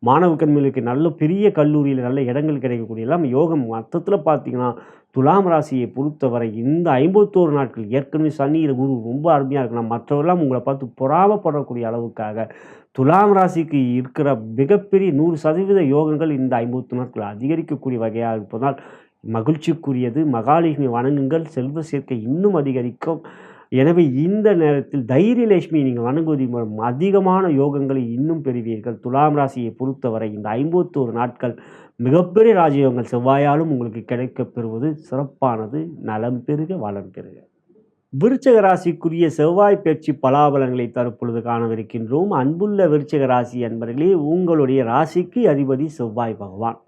மாணவ கண்மணிகளுக்கு நல்ல பெரிய கல்லூரியில் நல்ல இடங்கள் கிடைக்கக்கூடிய எல்லாம் யோகம். மொத்தத்தில் பார்த்தீங்கன்னா துலாம் ராசியை பொறுத்தவரை இந்த 51 நாட்கள் ஏற்கனவே சனி குரு ரொம்ப அருமையாக இருக்கலாம். மற்றவரெல்லாம் உங்களை பார்த்து பொறாமப்படக்கூடிய அளவுக்காக துலாம் ராசிக்கு இருக்கிற மிகப்பெரிய 100% யோகங்கள் இந்த 51 நாட்கள் அதிகரிக்கக்கூடிய வகையாக இருப்பதால் மகிழ்ச்சிக்குரியது. மகாலட்சுமி வணங்குங்கள், செல்வ சேர்க்கை இன்னும் அதிகரிக்கும். எனவே இந்த நேரத்தில் தைரியலட்சுமி நீங்கள் வணங்குவதன் மூலம் அதிகமான யோகங்களை இன்னும் பெறுவீர்கள். துலாம் ராசியை பொறுத்தவரை இந்த 51 நாட்கள் மிகப்பெரிய ராஜயோகங்கள் செவ்வாயாலும் உங்களுக்கு கிடைக்கப் பெறுவது சிறப்பானது. நலம் பெறுக, வளம் பெறுக. விருச்சக ராசிக்குரிய செவ்வாய் பயிற்சி பலாபலங்களை தற்பொழுது காணவிருக்கின்றோம். அன்புள்ள விருச்சக ராசி அன்பர்களே, உங்களுடைய ராசிக்கு அதிபதி செவ்வாய் பகவான்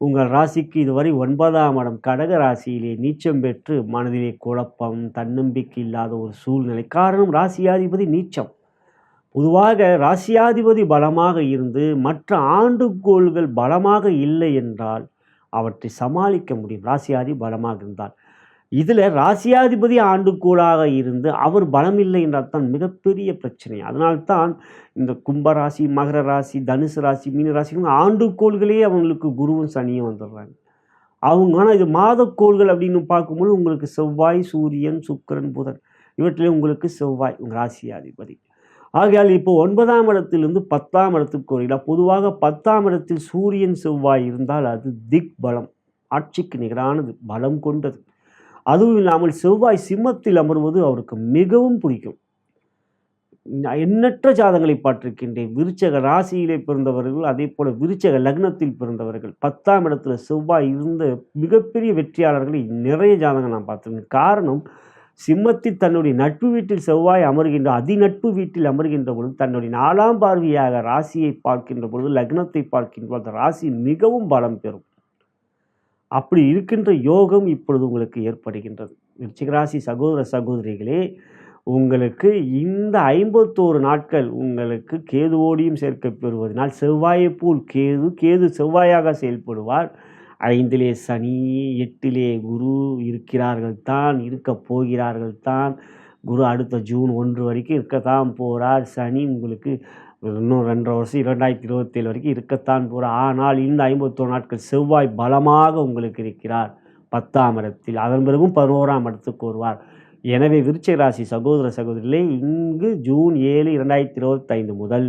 உங்கள் ராசிக்கு இதுவரை 9ஆம் இடம் கடக ராசியிலே நீச்சம் பெற்று மனதிலே குழப்பம், தன்னம்பிக்கை இல்லாத ஒரு சூழ்நிலை. காரணம் ராசியாதிபதி நீச்சம். பொதுவாக ராசியாதிபதி பலமாக இருந்து மற்ற ஆண்டுகோள்கள் பலமாக இல்லை என்றால் அவற்றை சமாளிக்க முடியும், ராசியாதிபதி பலமாக இருந்தால். இதில் ராசியாதிபதி ஆண்டுகோளாக இருந்து அவர் பலமில்லை என்றால் தான் மிகப்பெரிய பிரச்சனை. அதனால்தான் இந்த கும்பராசி, மகர ராசி, தனுசு ராசி, மீன ராசி ஆண்டுகோள்களே அவங்களுக்கு குருவும் சனியும் வந்துடுறாங்க. அவங்க ஆனால் இது மாதக்கோள்கள் அப்படின்னு பார்க்கும்போது உங்களுக்கு செவ்வாய், சூரியன், சுக்கிரன், புதன் இவற்றிலே உங்களுக்கு செவ்வாய் உங்கள் ராசியாதிபதி. ஆகையால் இப்போ 9ஆம் இடத்திலிருந்து 10ஆம் இடத்துக்கு வருகிறா. பொதுவாக 10ஆம் இடத்தில் சூரியன் செவ்வாய் இருந்தால் அது திக் பலம், ஆட்சிக்கு நிகரானது, பலம் கொண்டது. அதுவும் இல்லாமல் செவ்வாய் சிம்மத்தில் அமர்வது அவருக்கு மிகவும் பிடிக்கும். எண்ணற்ற ஜாதங்களை பார்த்திருக்கின்றேன். விருச்சக ராசியிலே பிறந்தவர்கள், அதே போல விருச்சக லக்னத்தில் பிறந்தவர்கள் 10ஆம் இடத்துல செவ்வாய் இருந்த மிகப்பெரிய வெற்றியாளர்களை நிறைய ஜாதகங்கள் நான் பார்த்துருக்கேன். காரணம், சிம்மத்தில் தன்னுடைய நட்பு வீட்டில் செவ்வாய் அமர்கின்ற அதிநட்பு வீட்டில் அமர்கின்ற பொழுது தன்னுடைய 4ஆம் பார்வையாக ராசியை பார்க்கின்ற பொழுது, லக்னத்தை பார்க்கின்ற பொழுது அந்த ராசி மிகவும் பலம் பெறும். அப்படி இருக்கின்ற யோகம் இப்பொழுது உங்களுக்கு ஏற்படுகின்றது. விருச்சிகராசி சகோதர சகோதரிகளே, உங்களுக்கு இந்த 51 நாட்கள் உங்களுக்கு கேதுவோடையும் சேர்க்க பெறுவதனால் செவ்வாயை போல் கேது செவ்வாயாக செயல்படுவார். 5லே சனி, 8லே குரு இருக்கிறார்கள் தான், இருக்கப் போகிறார்கள் தான். குரு அடுத்த ஜூன் 1 வரைக்கும் இருக்கத்தான் போகிறார். சனி உங்களுக்கு இன்னும் 2.5 வருஷம் 2027 வரைக்கும் இருக்கத்தான் போகிறார். ஆனால் இந்த 51 நாட்கள் செவ்வாய் பலமாக உங்களுக்கு இருக்கிறார் 10ஆம் இடத்தில். அதன் பிறகும் 11ஆம் இடத்துக்கு வருவார். எனவே விருச்சிக ராசி சகோதர சகோதரிகளே, இங்கு ஜூன் 7, 2025 முதல்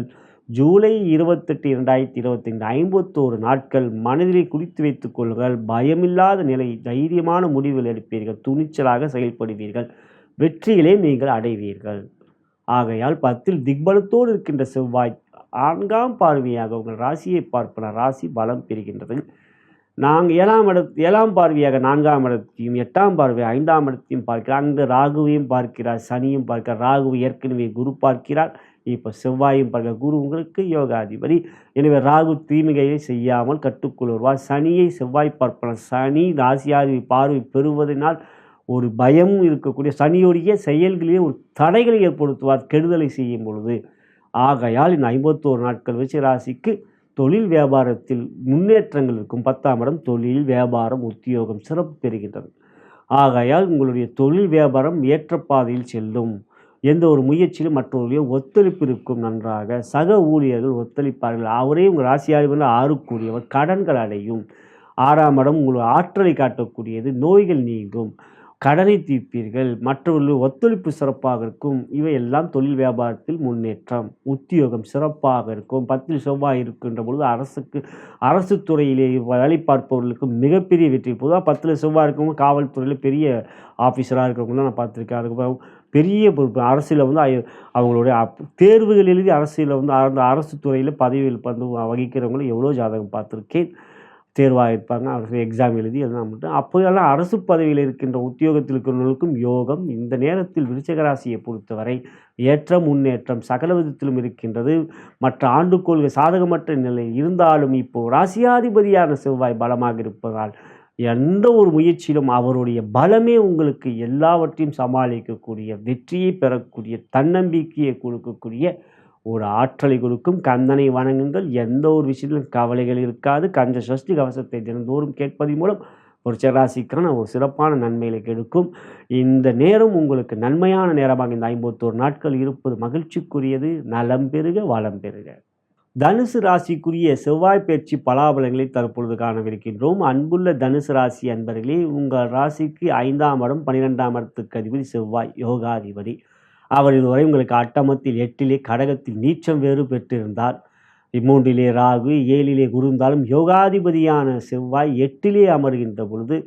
ஜூலை 28, 2025 51 நாட்கள் மனதிலே குறித்து வைத்துக் கொள்ளுங்கள். பயமில்லாத நிலை, தைரியமான முடிவுகள் எடுப்பீர்கள், துணிச்சலாக செயல்படுவீர்கள், வெற்றியிலே நீங்கள் அடைவீர்கள். ஆகையால் 10இல் திக்பலத்தோடு இருக்கின்ற செவ்வாய் 4ஆம் பார்வையாக உங்கள் ராசியை பார்ப்பனர். ராசி பலம் பெறுகின்றது. நாங்கள் 7ஆம் பார்வையாக 4ஆம் இடத்தையும் 8ஆம் பார்வை 5ஆம் இடத்தையும் பார்க்கிறார். அங்கு ராகுவையும் பார்க்கிறார், சனியும் பார்க்கிறார். ராகுவை ஏற்கனவே குரு பார்க்கிறார், இப்போ செவ்வாயும் பார்க்கிறார். குரு உங்களுக்கு யோகாதிபதி. எனவே ராகு தீமையை செய்யாமல் கட்டுக்குள் வருவார். சனியை செவ்வாய் பார்ப்பனர். சனி ராசியாதிபதி பார்வை பெறுவதனால் ஒரு பயம் இருக்கக்கூடிய சனியோடைய செயல்களிலே ஒரு தடைகளை ஏற்படுத்துவார், கெடுதலை செய்யும் பொழுது. ஆகையால் இந்த 51 நாட்கள் விருச்சிக ராசிக்கு தொழில் வியாபாரத்தில் முன்னேற்றங்கள் இருக்கும். 10ஆம் இடம் தொழில், வியாபாரம், உத்தியோகம் சிறப்பு பெறுகின்றது. ஆகையால் உங்களுடைய தொழில் வியாபாரம் ஏற்ற பாதையில் செல்லும். எந்த ஒரு முயற்சியிலும் மற்றவர்களுடைய ஒத்துழைப்பு இருக்கும். நன்றாக சக ஊழியர்கள் ஒத்துழைப்பார்கள். அவரே உங்கள் ராசியாதிபதி 6 கடன்கள் அடையும். 6ஆம் இடம் உங்கள் ஆற்றலை காட்டக்கூடியது. நோய்கள் நீங்கும், கடனை தீர்ப்பீர்கள், மற்றவர்கள் ஒத்துழைப்பு சிறப்பாக இருக்கும். இவையெல்லாம் தொழில் வியாபாரத்தில் முன்னேற்றம். உத்தியோகம் சிறப்பாக இருக்கும். 10இல் செவ்வாய் இருக்கின்ற பொழுது அரசு துறையிலே வேலை பார்ப்பவர்களுக்கு மிகப்பெரிய வெற்றி. பொதுவாக 10இல் செவ்வாய் இருக்கவங்க காவல்துறையில் பெரிய ஆஃபீஸராக இருக்கிறவங்களாம் நான் பார்த்துருக்கேன். அதுக்கப்புறம் பெரிய பொறுப்பு அரசியலில் வந்து அவங்களுடைய தேர்வுகள் எழுதி அரசியலில் வந்து அந்த அரசு துறையில் பதவியில் வந்து வகிக்கிறவங்களும் எவ்வளோ ஜாதகம் பார்த்துருக்கேன். தேர்வாக இருப்பாங்க, அரசு எக்ஸாம் எழுதி எல்லாம் மட்டும். அப்போதெல்லாம் அரசு பதவியில் இருக்கின்ற உத்தியோகத்தில் இருக்கிறவர்களுக்கும் யோகம். இந்த நேரத்தில் விருச்சிக ராசியை பொறுத்தவரை ஏற்ற முன்னேற்றம் சகல விதத்திலும் இருக்கின்றது. மற்ற ஆண்டுகோள்கள் சாதகமற்ற நிலை இருந்தாலும் இப்போது ராசியாதிபதியான செவ்வாய் பலமாக இருப்பதால் எந்த ஒரு முயற்சியிலும் அவருடைய பலமே உங்களுக்கு எல்லாவற்றையும் சமாளிக்கக்கூடிய, வெற்றியை பெறக்கூடிய, தன்னம்பிக்கையை கொடுக்கக்கூடிய ஒரு ஆற்றலை கொடுக்கும். கந்தனை வணங்குங்கள். எந்த ஒரு விஷயத்திலும் கவலைகள் இருக்காது. கந்த சஷ்டி கவசத்தை தினந்தோறும் கேட்பதன் மூலம் விருச்சிக ராசிக்கான ஒரு சிறப்பான நன்மைகளை கெடுக்கும். இந்த நேரம் உங்களுக்கு நன்மையான நேரமாக இந்த 51 நாட்கள் இருப்பது மகிழ்ச்சிக்குரியது. நலம் பெறுக, வளம் பெறுக. தனுசு ராசிக்குரிய செவ்வாய் பெயர்ச்சி பலாபலங்களை தற்பொழுது காணவிருக்கின்றோம். அன்புள்ள தனுசு ராசி அன்பர்களே, உங்கள் ராசிக்கு 5ஆம் இடம் 12ஆம் இடத்துக்கு அதிபதி செவ்வாய் யோகாதிபதி. அவர் இதுவரை உங்களுக்கு அட்டமத்தில் 8லே கடகத்தில் நீச்சம் வேறு பெற்றிருந்தார். 3லே ராகு 7லே குரு இருந்தாலும் யோகாதிபதியான செவ்வாய் 8லே அமர்கின்ற பொழுது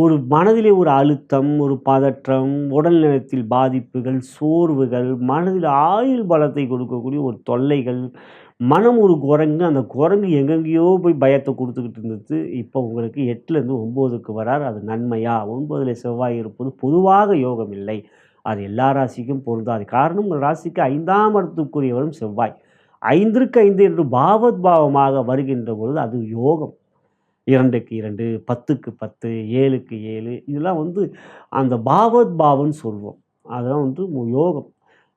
ஒரு மனதிலே ஒரு அழுத்தம், ஒரு பதற்றம், உடல்நலத்தில் பாதிப்புகள், சோர்வுகள், மனதில் ஆயுள் பலத்தை கொடுக்கக்கூடிய ஒரு தொல்லைகள், மனம் ஒரு குரங்கு, அந்த குரங்கு எங்கெங்கேயோ போய் பயத்தை கொடுத்துக்கிட்டு இருந்தது. இப்போ உங்களுக்கு 8லேருந்து 9க்கு வரார். அது நன்மையா? 9ல் செவ்வாய் இருப்பது பொதுவாக யோகம் இல்லை. அது எல்லா ராசிக்கும் பொருந்தாது. காரணம், உங்கள் ராசிக்கு 5ஆம் இடத்துக்குரியவரும் செவ்வாய். 5க்கு 5 என்று பாவமாக வருகின்ற பொழுது அது யோகம். 2க்கு 2, 10க்கு 10, 7க்கு 7, இதெல்லாம் அந்த பாவம்னு சொல்லுவோம். அதெல்லாம் யோகம்.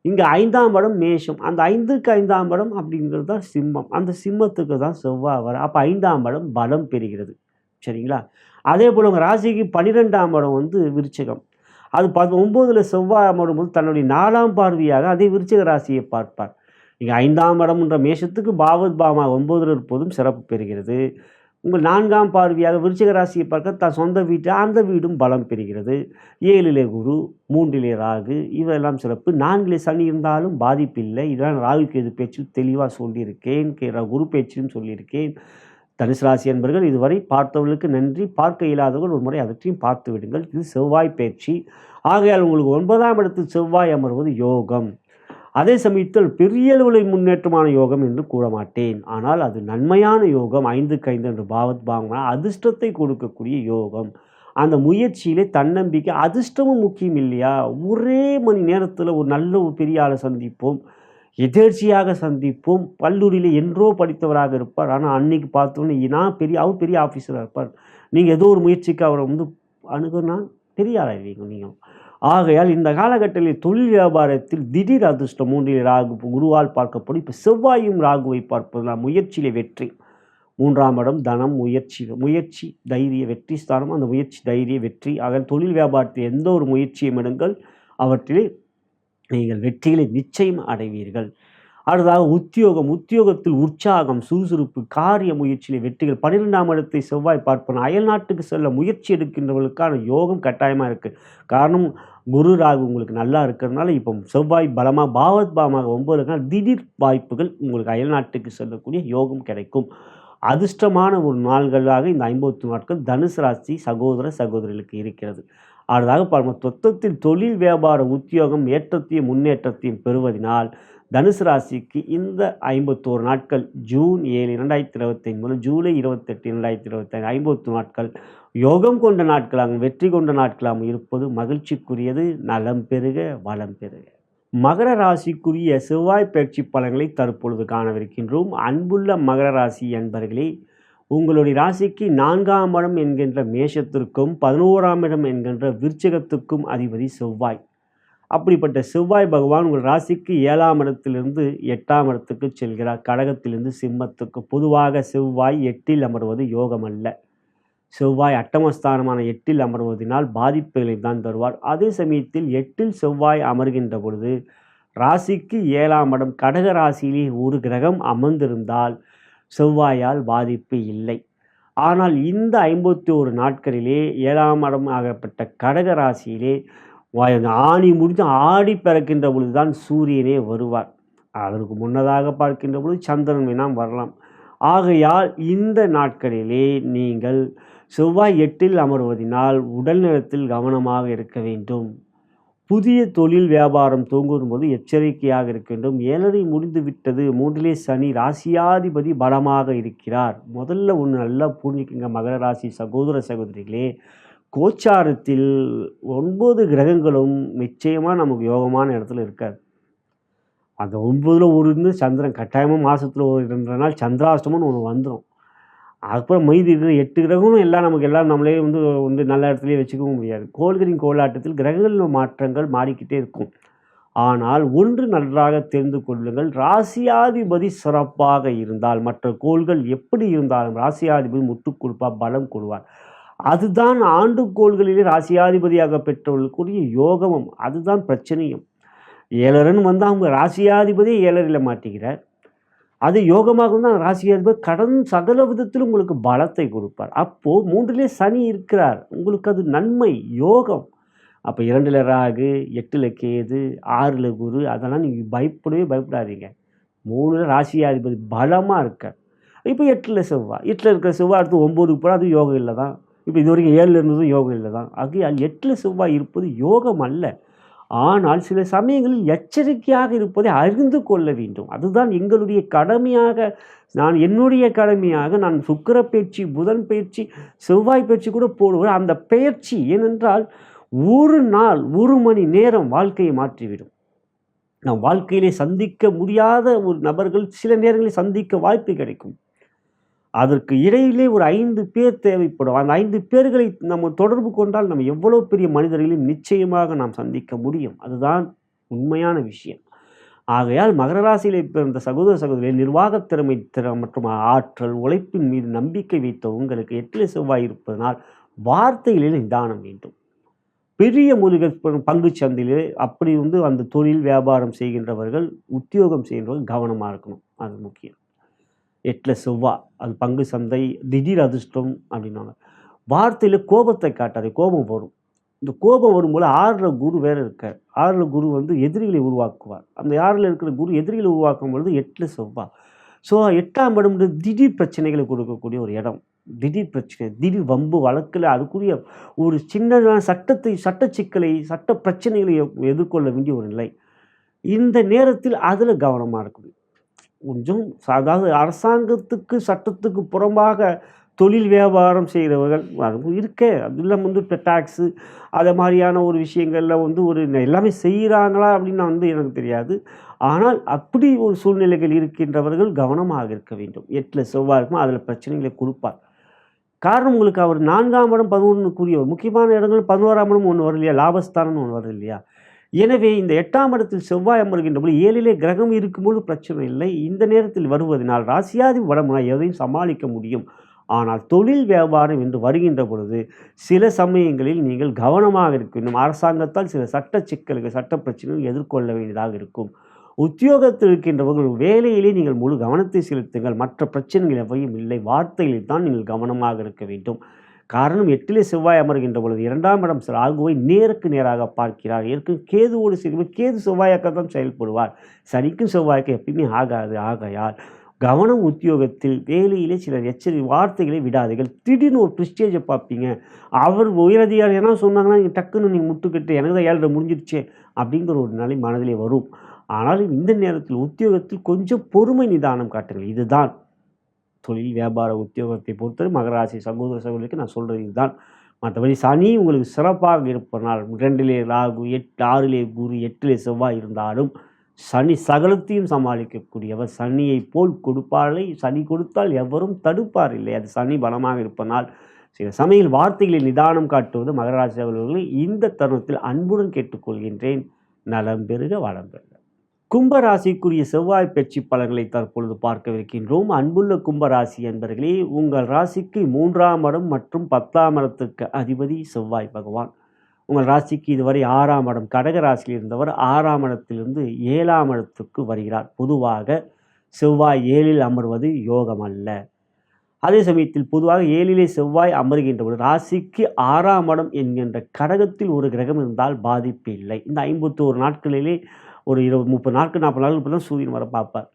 இங்கே 5ஆம் இடம் மேஷம். அந்த 5க்கு 5ஆம் இடம் அப்படிங்கிறது தான் சிம்மம். அந்த சிம்மத்துக்கு தான் செவ்வாய் வர. அப்போ 5ஆம் இடம் பலம் பெறுகிறது. சரிங்களா? அதே போல் உங்கள் ராசிக்கு 12ஆம் இடம் விருச்சிகம். அது 9ல் செவ்வாய் அமரும்போது தன்னுடைய 4ஆம் பார்வையாக அதே விருச்சிக ராசியை பார்ப்பார். இங்கே 5ஆம் இடம்ன்ற மேஷத்துக்கு பாவமாக 9ல் இருப்பதும் சிறப்பு பெறுகிறது. உங்கள் 4ஆம் பார்வையாக விருச்சிக ராசியை பார்க்க தான் சொந்த வீட்டு அந்த வீடும் பலம் பெறுகிறது. 7லே குரு, 3லே ராகு, இவெல்லாம் சிறப்பு. 4லே சனி இருந்தாலும் பாதிப்பில்லை. இதெல்லாம் ராகு கேது பேச்சில் தெளிவாக சொல்லியிருக்கேன். குரு பேச்சிலும் சொல்லியிருக்கேன். தனுசு ராசி என்பர்கள் இதுவரை பார்த்தவர்களுக்கு நன்றி. பார்க்க இயலாதவர்கள் ஒரு முறை அதற்றையும் பார்த்து விடுங்கள். இது செவ்வாய் பேச்சு. ஆகையால் உங்களுக்கு 9ஆம் இடத்தில் செவ்வாய் அமர்வது யோகம். அதே சமயத்தில் பெரிய அளவில் முன்னேற்றமான யோகம் என்று கூற மாட்டேன். ஆனால் அது நன்மையான யோகம். 5க்கு 5 என்று பாவமாக அதிர்ஷ்டத்தை கொடுக்கக்கூடிய யோகம். அந்த முயற்சியிலே தன்னம்பிக்கை, அதிர்ஷ்டமும் முக்கியம் இல்லையா? ஒரே மணி நேரத்தில் ஒரு நல்ல ஒரு பெரிய ஆளை சந்திப்போம், எதேர்ச்சியாக சந்திப்போம். கல்லூரியில் என்றோ படித்தவராக இருப்பார். ஆனால் அன்னைக்கு பார்த்தோன்னே அவர் பெரிய ஆஃபீஸராக இருப்பார். நீங்கள் ஏதோ ஒரு முயற்சிக்கு அவரை அணுகுனா பெரிய ஆளாயிருவீங்க நீங்கள். ஆகையால் இந்த காலகட்டத்தில் தொழில் வியாபாரத்தில் திடீர் அதிர்ஷ்டம். 3ல் ராகு குருவால் பார்க்கப்படும். இப்போ செவ்வாயும் ராகுவை பார்ப்பதனால் முயற்சியிலே வெற்றி. 3ஆம் இடம் தனம், முயற்சி தைரிய வெற்றி ஸ்தானம். அந்த முயற்சி தைரிய வெற்றி. ஆக தொழில் வியாபாரத்தில் எந்த ஒரு முயற்சியும் எடுங்கள், அவற்றிலே நீங்கள் வெற்றிகளை நிச்சயம் அடைவீர்கள். அடுத்ததாக உத்தியோகத்தில் உற்சாகம், சுறுசுறுப்பு, காரிய முயற்சியிலே வெற்றிகள். 12ஆம் இடத்தை செவ்வாய் பார்ப்பன. அயல் நாட்டுக்கு செல்ல முயற்சி எடுக்கின்றவர்களுக்கான யோகம் கட்டாயமாக இருக்குது. காரணம், குரு ராகு உங்களுக்கு நல்லா இருக்கிறதுனால இப்போ செவ்வாய் பலமாக பாவமாக 9க்கு திடீர் வாய்ப்புகள் உங்களுக்கு அயல் நாட்டுக்கு செல்லக்கூடிய யோகம் கிடைக்கும். அதிர்ஷ்டமான ஒரு நாள்களாக இந்த 50 நாட்கள் தனுசு ராசி சகோதர சகோதரிகளுக்கு இருக்கிறது. அடுத்ததாக மொத்தத்தில் தொழில் வியாபார உத்தியோகம் ஏற்றத்தையும் முன்னேற்றத்தையும் பெறுவதனால் தனுசு ராசிக்கு இந்த 51 நாட்கள் ஜூன் 7, 2025 முதல் ஜூலை 28, 2025 50 நாட்கள் யோகம் கொண்ட நாட்களாகவும் வெற்றி கொண்ட நாட்களாகவும் இருப்பது மகிழ்ச்சிக்குரியது. நலம் பெறுக, வளம் பெறுக. மகர ராசிக்குரிய செவ்வாய் பயிற்சி பலன்களை தற்பொழுது காணவிருக்கின்றோம். அன்புள்ள மகர ராசி அன்பர்களே, உங்களுடைய ராசிக்கு 4ஆம் இடம் என்கின்ற மேஷத்திற்கும் 11ஆம் இடம் என்கின்ற விருச்சிகத்துக்கும் அதிபதி செவ்வாய். அப்படிப்பட்ட செவ்வாய் பகவான் உங்கள் ராசிக்கு 7ஆம் இடத்திலிருந்து 8ஆம் இடத்துக்கு செல்கிறார். கடகத்திலிருந்து சிம்மத்துக்கு. பொதுவாக செவ்வாய் 8ல் அமர்வது யோகம் அல்ல. செவ்வாய் அட்டமஸ்தானமான 8ல் அமர்வதனால் பாதிப்புகளை தான் தருவார். அதே சமயத்தில் 8ல் செவ்வாய் அமர்கின்ற பொழுது ராசிக்கு 7ஆம் இடம் கடக ராசியிலே ஒரு கிரகம் அமர்ந்திருந்தால் செவ்வாயால் பாதிப்பு இல்லை. ஆனால் இந்த 51 நாட்களிலே 7ஆம் இடம் ஆகப்பட்ட கடக ராசியிலே ஆணி முடிஞ்சு ஆடி பிறக்கின்ற பொழுது தான் சூரியனே வருவார். அதற்கு முன்னதாக பார்க்கின்ற பொழுது சந்திரன் வேணாம் வரலாம். ஆகையால் இந்த நாட்களிலே நீங்கள் செவ்வாய் 8ல் அமர்வதனால் உடல் நலத்தில் கவனமாக இருக்க வேண்டும். புதிய தொழில் வியாபாரம் துவங்கும் போது எச்சரிக்கையாக இருக்க வேண்டும். 7.5 முடிந்து விட்டது. 3லே சனி, ராசியாதிபதி பலமாக இருக்கிறார். முதல்ல ஒன்று நல்லா புரிஞ்சுக்குங்க மகர ராசி சகோதர சகோதரிகளே, கோச்சாரத்தில் 9 கிரகங்களும் நிச்சயமாக நமக்கு யோகமான இடத்துல இருக்காது. அந்த 9ல் ஒரு இருந்து சந்திரன் கட்டாயமாக மாதத்தில் ஒரு 2 நாள் சந்திராஷ்டமம்னு ஒன்று வந்துடும். அதுக்கப்புறம் மீதி இருக்கிற 8 கிரகமும் எல்லாம் நம்மளே நல்ல இடத்துலையே வச்சுக்கவும் முடியாது. கோள்களின் கோலாட்டத்தில் கிரகங்களின் மாற்றங்கள் மாறிக்கிட்டே இருக்கும். ஆனால் ஒன்று நன்றாக தெரிந்து கொள்ளுங்கள், ராசியாதிபதி சிறப்பாக இருந்தால் மற்ற கோள்கள் எப்படி இருந்தாலும் ராசியாதிபதி முட்டுக் கொடுப்பார், பலம் கொடுவார். அதுதான் ஆண்டுக்கோள்களிலே ராசியாதிபதியாக பெற்றவர்களுக்குரிய யோகமும். அதுதான் பிரச்சனையும். 7 அவங்க ராசியாதிபதியே 7ல் மாட்டிக்கிறார். அது யோகமாகவும் தான் ராசியாதிபதி கடன் சகல விதத்திலும் உங்களுக்கு பலத்தை கொடுப்பார். அப்போது 3லே சனி இருக்கிறார், உங்களுக்கு அது நன்மை யோகம். அப்போ 2ல் ராகு, 8ல் கேது, 6ல் குரு, அதெல்லாம் நீங்கள் பயப்படவே பயப்படாதீங்க. 3ல் ராசியாதிபதி பலமாக இருக்கார். இப்போ 8ல் செவ்வாய், 8ல் இருக்கிற செவ்வாய் அடுத்து 9க்கு போனால் அது யோகம் இல்லை தான். இப்போ இது வரைக்கும் 7ல் இருந்ததும் யோகம் இல்லை தான். ஆகையால் 8ல் செவ்வாய் இருப்பது யோகம் அல்ல. ஆனால் சில சமயங்களில் எச்சரிக்கையாக இருப்பதை அறிந்து கொள்ள வேண்டும். அதுதான் எங்களுடைய கடமையாக, என்னுடைய கடமையாக நான் சுக்கிர பயிற்சி, புதன் பயிற்சி, செவ்வாய் பயிற்சி கூட போடுவேன். அந்த பயிற்சி ஏனென்றால் ஒரு நாள் 1 மணி நேரம் வாழ்க்கையை மாற்றிவிடும். நம் வாழ்க்கையிலே சந்திக்க முடியாத ஒரு நபர்கள் சில நேரங்களில் சந்திக்க வாய்ப்பு கிடைக்கும். அதற்கு இடையிலே ஒரு 5 பேர் தேவைப்படும். அந்த 5 பேர்களை நம்ம தொடர்பு கொண்டால் நம்ம எவ்வளோ பெரிய மனிதர்களையும் நிச்சயமாக நாம் சந்திக்க முடியும். அதுதான் உண்மையான விஷயம். ஆகையால் மகர ராசியிலே பிறந்த சகோதர சகோதரிகள் நிர்வாகத்திறமை மற்றும் ஆற்றல், உழைப்பின் மீது நம்பிக்கை வைத்த உங்களுக்கு 8ல் செவ்வாய் இருப்பதனால் வார்த்தைகளிலே நிதானம் வேண்டும். பெரிய மூலிகை பங்கு சந்தையிலே அப்படி அந்த தொழில் வியாபாரம் செய்கின்றவர்கள், உத்தியோகம் செய்கின்றவர்கள் கவனமாக இருக்கணும். அது முக்கியம். 8ல் செவ்வாய், அது பங்கு சந்தை, திடீர் அதிர்ஷ்டம் அப்படின்னாங்க. வார்த்தையில் கோபத்தை காட்டாது, கோபம் வரும். இந்த கோபம் வரும்போது 6ல் குரு வேறு இருக்கார். 6ல் குரு எதிரிகளை உருவாக்குவார். அந்த 6ல் இருக்கிற குரு எதிரிகளை உருவாக்கும் பொழுது 8ல் செவ்வாய். ஸோ 8ஆம் இடம் திடீர் பிரச்சனைகளை கொடுக்கக்கூடிய ஒரு இடம். திடீர் பிரச்சனை, திடீர் வம்பு வழக்கில் அதுக்குரிய ஒரு சின்னதான சட்ட சிக்கலை, சட்ட பிரச்சனைகளை எதிர்கொள்ள வேண்டிய ஒரு நிலை. இந்த நேரத்தில் அதில் கவனமாக இருக்கணும். கொஞ்சம் அதாவது அரசாங்கத்துக்கு சட்டத்துக்கு புறம்பாக தொழில் வியாபாரம் செய்கிறவர்கள் அது இருக்கே, அதெல்லாம் இப்போ டேக்ஸு அதை மாதிரியான ஒரு விஷயங்களில் ஒரு எல்லாமே செய்கிறாங்களா அப்படின்னு எனக்கு தெரியாது. ஆனால் அப்படி ஒரு சூழ்நிலைகள் இருக்கின்றவர்கள் கவனமாக இருக்க வேண்டும். 8ல் செவ்வாய் இருக்கும், அதில் பிரச்சனைகளை கொடுப்பார். காரணம் உங்களுக்கு அவர் 4ஆம் இடம் 11க்குரியவர். முக்கியமான இடங்கள் 11ஆம் இடம் ஒன்று வரும் இல்லையா, லாபஸ்தானம்னு ஒன்று வரும் இல்லையா. எனவே இந்த 8ஆம் இடத்தில் செவ்வாய் அமர்கின்ற போது 7லே கிரகம் இருக்கும்போது பிரச்சனை இல்லை. இந்த நேரத்தில் வருவதனால் ராசியாதிபதி வடமுனால் எதையும் சமாளிக்க முடியும். ஆனால் தொழில் வியாபாரம் என்று வருகின்ற பொழுது சில சமயங்களில் நீங்கள் கவனமாக இருக்க வேண்டும். அரசாங்கத்தால் சில சட்ட சிக்கல்கள், சட்ட பிரச்சனைகள் எதிர்கொள்ள வேண்டியதாக இருக்கும். உத்தியோகத்தில் இருக்கின்றவர்கள் வேலையிலே நீங்கள் முழு கவனத்தை செலுத்துங்கள். மற்ற பிரச்சனைகள் எவையும் இல்லை, வார்த்தைகளில் தான் நீங்கள் கவனமாக இருக்க வேண்டும். காரணம் 8லே செவ்வாய் அமர்கின்ற பொழுது 2ஆம் இடம் ராகுவை நேருக்கு நேராக பார்க்கிறார். ஏற்கனவே கேதுவோடு சேர்க்கும், கேது செவ்வாயாக்க தான் செயல்படுவார். சனிக்கும் செவ்வாய்க்கு எப்பயுமே ஆகாது. ஆகையால் கவனம். உத்தியோகத்தில் வேலையிலே சில வார்த்தைகளை விடாதீர்கள். திடீர்னு ஒரு ப்ரிஸ்டேஜை பார்ப்பீங்க, அவர் உயரதிகாரி என்ன சொன்னாங்கன்னா நீங்கள் டக்குன்னு நீங்கள் முட்டுக்கிட்டு எனக்கு தான் 7 முடிஞ்சிருச்சே அப்படிங்கிற ஒரு நிலை மனதிலே வரும். ஆனாலும் இந்த நேரத்தில் உத்தியோகத்தில் கொஞ்சம் பொறுமை நிதானம் காட்டுங்கள். இதுதான் தொழில் வியாபார உத்தியோகத்தை பொறுத்தவரை மகராசி சகோதர சகோதரிக்கு நான் சொல்கிறது இதுதான். மற்றபடி சனி உங்களுக்கு சிறப்பாக இருப்பதனால் 2லே ராகு, 6லே குரு, 8லே செவ்வாய் இருந்தாலும் சனி சகலத்தையும் சமாளிக்கக்கூடியவர். சனியை போல் கொடுப்பாரை, சனி கொடுத்தால் எவரும் தடுப்பார் இல்லை. அது சனி பலமாக இருப்பதனால் சில சமயம் வார்த்தைகளில் நிதானம் காட்டுவது மகராசி அவர்களை இந்த தருணத்தில் அன்புடன் கேட்டுக்கொள்கின்றேன். நலம் பெறுக, வளம் பெறுக. கும்பராசிக்குரிய செவ்வாய் பெயர்ச்சி பலன்களை தற்பொழுது பார்க்கவிருக்கின்றோம். அன்புள்ள கும்பராசி என்பர்களே, உங்கள் ராசிக்கு 3ஆம் இடம் மற்றும் 10ஆம் இடத்துக்கு அதிபதி செவ்வாய் பகவான். உங்கள் ராசிக்கு இதுவரை 6ஆம் இடம் கடக ராசியில் இருந்தவர் 6ஆம் இடத்திலிருந்து 7ஆம் இடத்துக்கு வருகிறார். பொதுவாக செவ்வாய் 7ல் அமர்வது யோகம் அல்ல. அதே சமயத்தில் பொதுவாக 7லே செவ்வாய் அமர்கின்ற பொழுது ராசிக்கு 6ஆம் இடம் என்கின்ற கடகத்தில் ஒரு கிரகம் இருந்தால் பாதிப்பு இல்லை. இந்த 51 நாட்களிலே ஒரு 30 நாட்கள் 40 நாட்கள் தான் சூரியன் வர பார்ப்பார்.